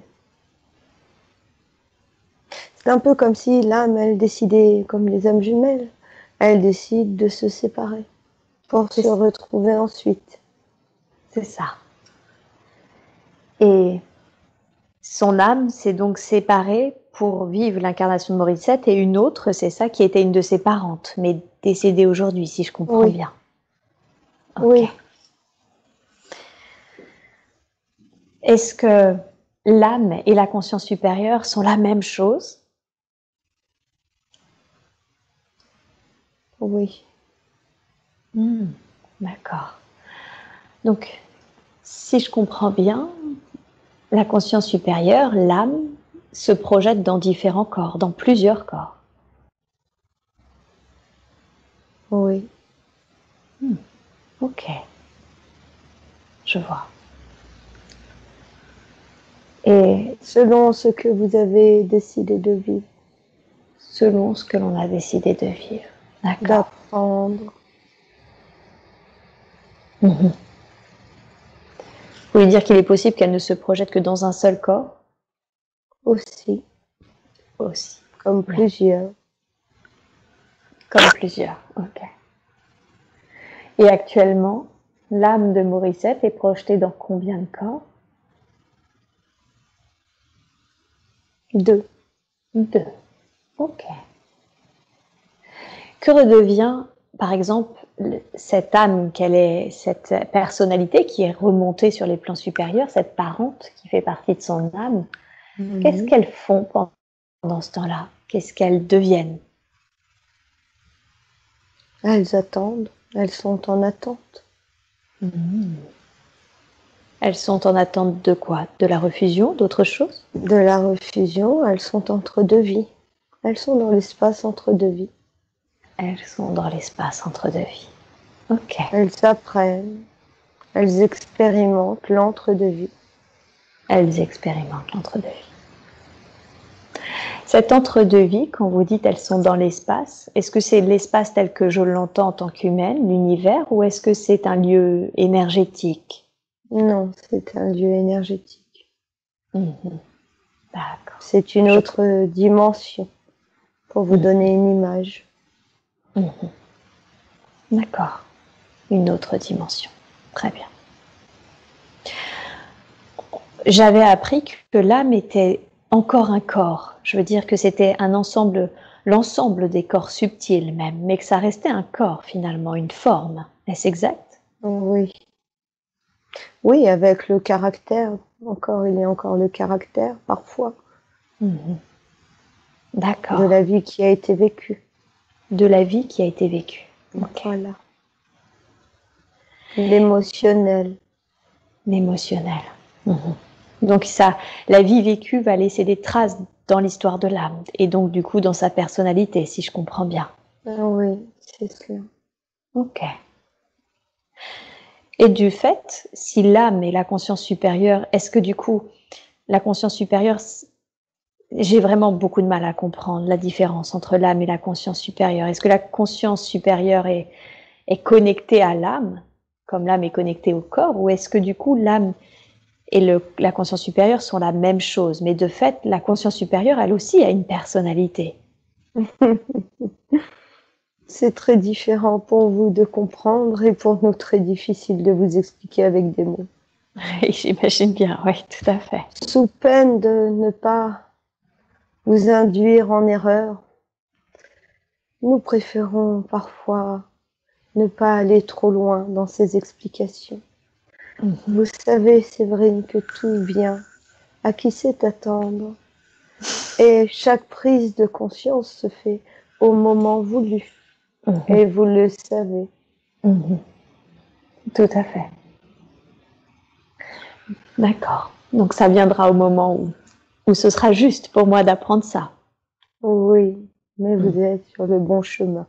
C'est un peu comme si l'âme, elle décidait, comme les âmes jumelles, elle décide de se séparer pour se retrouver ensuite. C'est ça. Et son âme s'est donc séparée pour vivre l'incarnation de Morissette et une autre, c'est ça, qui était une de ses parentes, mais décédée aujourd'hui, si je comprends bien. Okay. Oui. Est-ce que l'âme et la conscience supérieure sont la même chose? Oui. D'accord. Donc, si je comprends bien, la conscience supérieure, l'âme, se projette dans différents corps, dans plusieurs corps. Oui. Ok. Je vois. Et selon ce que vous avez décidé de vivre. Selon ce que l'on a décidé de vivre. D'accord. D'apprendre. Vous voulez dire qu'il est possible qu'elle ne se projette que dans un seul corps? Aussi. Aussi. Comme plusieurs. Comme plusieurs, ok. Et actuellement, l'âme de Morissette est projetée dans combien de corps? 2. 2. Ok. Que redevient, par exemple, cette âme, cette personnalité qui est remontée sur les plans supérieurs, cette parente qui fait partie de son âme? Qu'est-ce qu'elles font pendant ce temps-là? Qu'est-ce qu'elles deviennent? Elles attendent. Elles sont en attente. Elles sont en attente de quoi? De la refusion? D'autre chose? De la refusion, elles sont entre deux vies. Elles sont dans l'espace entre deux vies. Elles sont dans l'espace entre deux vies. Ok. Elles apprennent, elles expérimentent l'entre-deux-vie. Elles expérimentent l'entre-deux-vie. Cet entre-deux-vie, quand vous dites elles sont dans l'espace, est-ce que c'est l'espace tel que je l'entends en tant qu'humaine, l'univers, ou est-ce que c'est un lieu énergétique? Non, c'est un lieu énergétique. D'accord. C'est une autre dimension, pour vous donner une image. D'accord. Une autre dimension. Très bien. J'avais appris que l'âme était encore un corps. Je veux dire que c'était un ensemble, l'ensemble des corps subtils même, mais que ça restait un corps finalement, une forme. Est-ce exact? Oui. Oui, avec le caractère. Encore, il y a encore le caractère, parfois. D'accord. De la vie qui a été vécue. De la vie qui a été vécue. Okay. Voilà. L'émotionnel. L'émotionnel. Donc ça, la vie vécue va laisser des traces dans l'histoire de l'âme et donc du coup dans sa personnalité, si je comprends bien. Oui, c'est cela. Ok. Et du fait, si l'âme est la conscience supérieure, est-ce que du coup, la conscience supérieure, j'ai vraiment beaucoup de mal à comprendre la différence entre l'âme et la conscience supérieure. Est-ce que la conscience supérieure est connectée à l'âme, comme l'âme est connectée au corps, ou est-ce que du coup l'âme et la conscience supérieure sont la même chose, mais de fait, la conscience supérieure, elle aussi, a une personnalité. C'est très différent pour vous de comprendre et pour nous très difficile de vous expliquer avec des mots. Oui, j'imagine bien, oui, tout à fait. Sous peine de ne pas vous induire en erreur, nous préférons parfois ne pas aller trop loin dans ces explications. Vous savez, Séverine, que tout vient à qui sait attendre. Et chaque prise de conscience se fait au moment voulu. Et vous le savez. Tout à fait. D'accord. Donc ça viendra au moment où ce sera juste pour moi d'apprendre ça. Oui, mais vous êtes sur le bon chemin.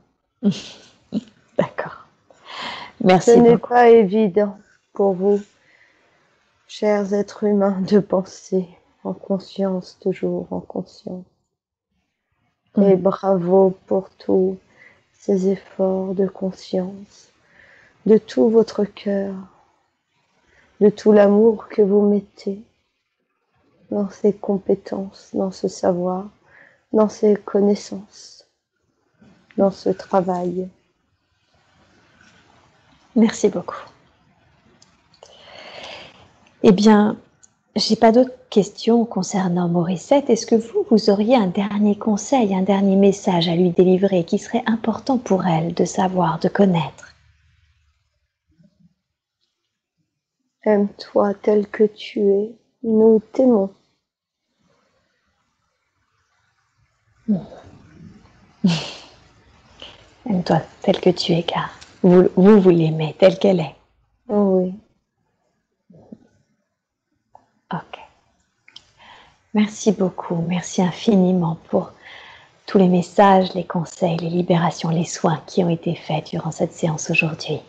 D'accord. Merci beaucoup. Ce n'est pas évident pour vous, chers êtres humains, de penser en conscience, toujours en conscience. Et bravo pour tous ces efforts de conscience, de tout votre cœur, de tout l'amour que vous mettez dans ces compétences, dans ce savoir, dans ces connaissances, dans ce travail. Merci beaucoup. Eh bien, j'ai pas d'autres questions concernant Morissette. Est-ce que vous auriez un dernier conseil, un dernier message à lui délivrer qui serait important pour elle de savoir, de connaître? Aime-toi tel que tu es, nous t'aimons. Aime-toi tel que tu es, car vous l'aimez telle qu'elle est. Oui. Ok. Merci beaucoup, merci infiniment pour tous les messages, les conseils, les libérations, les soins qui ont été faits durant cette séance aujourd'hui.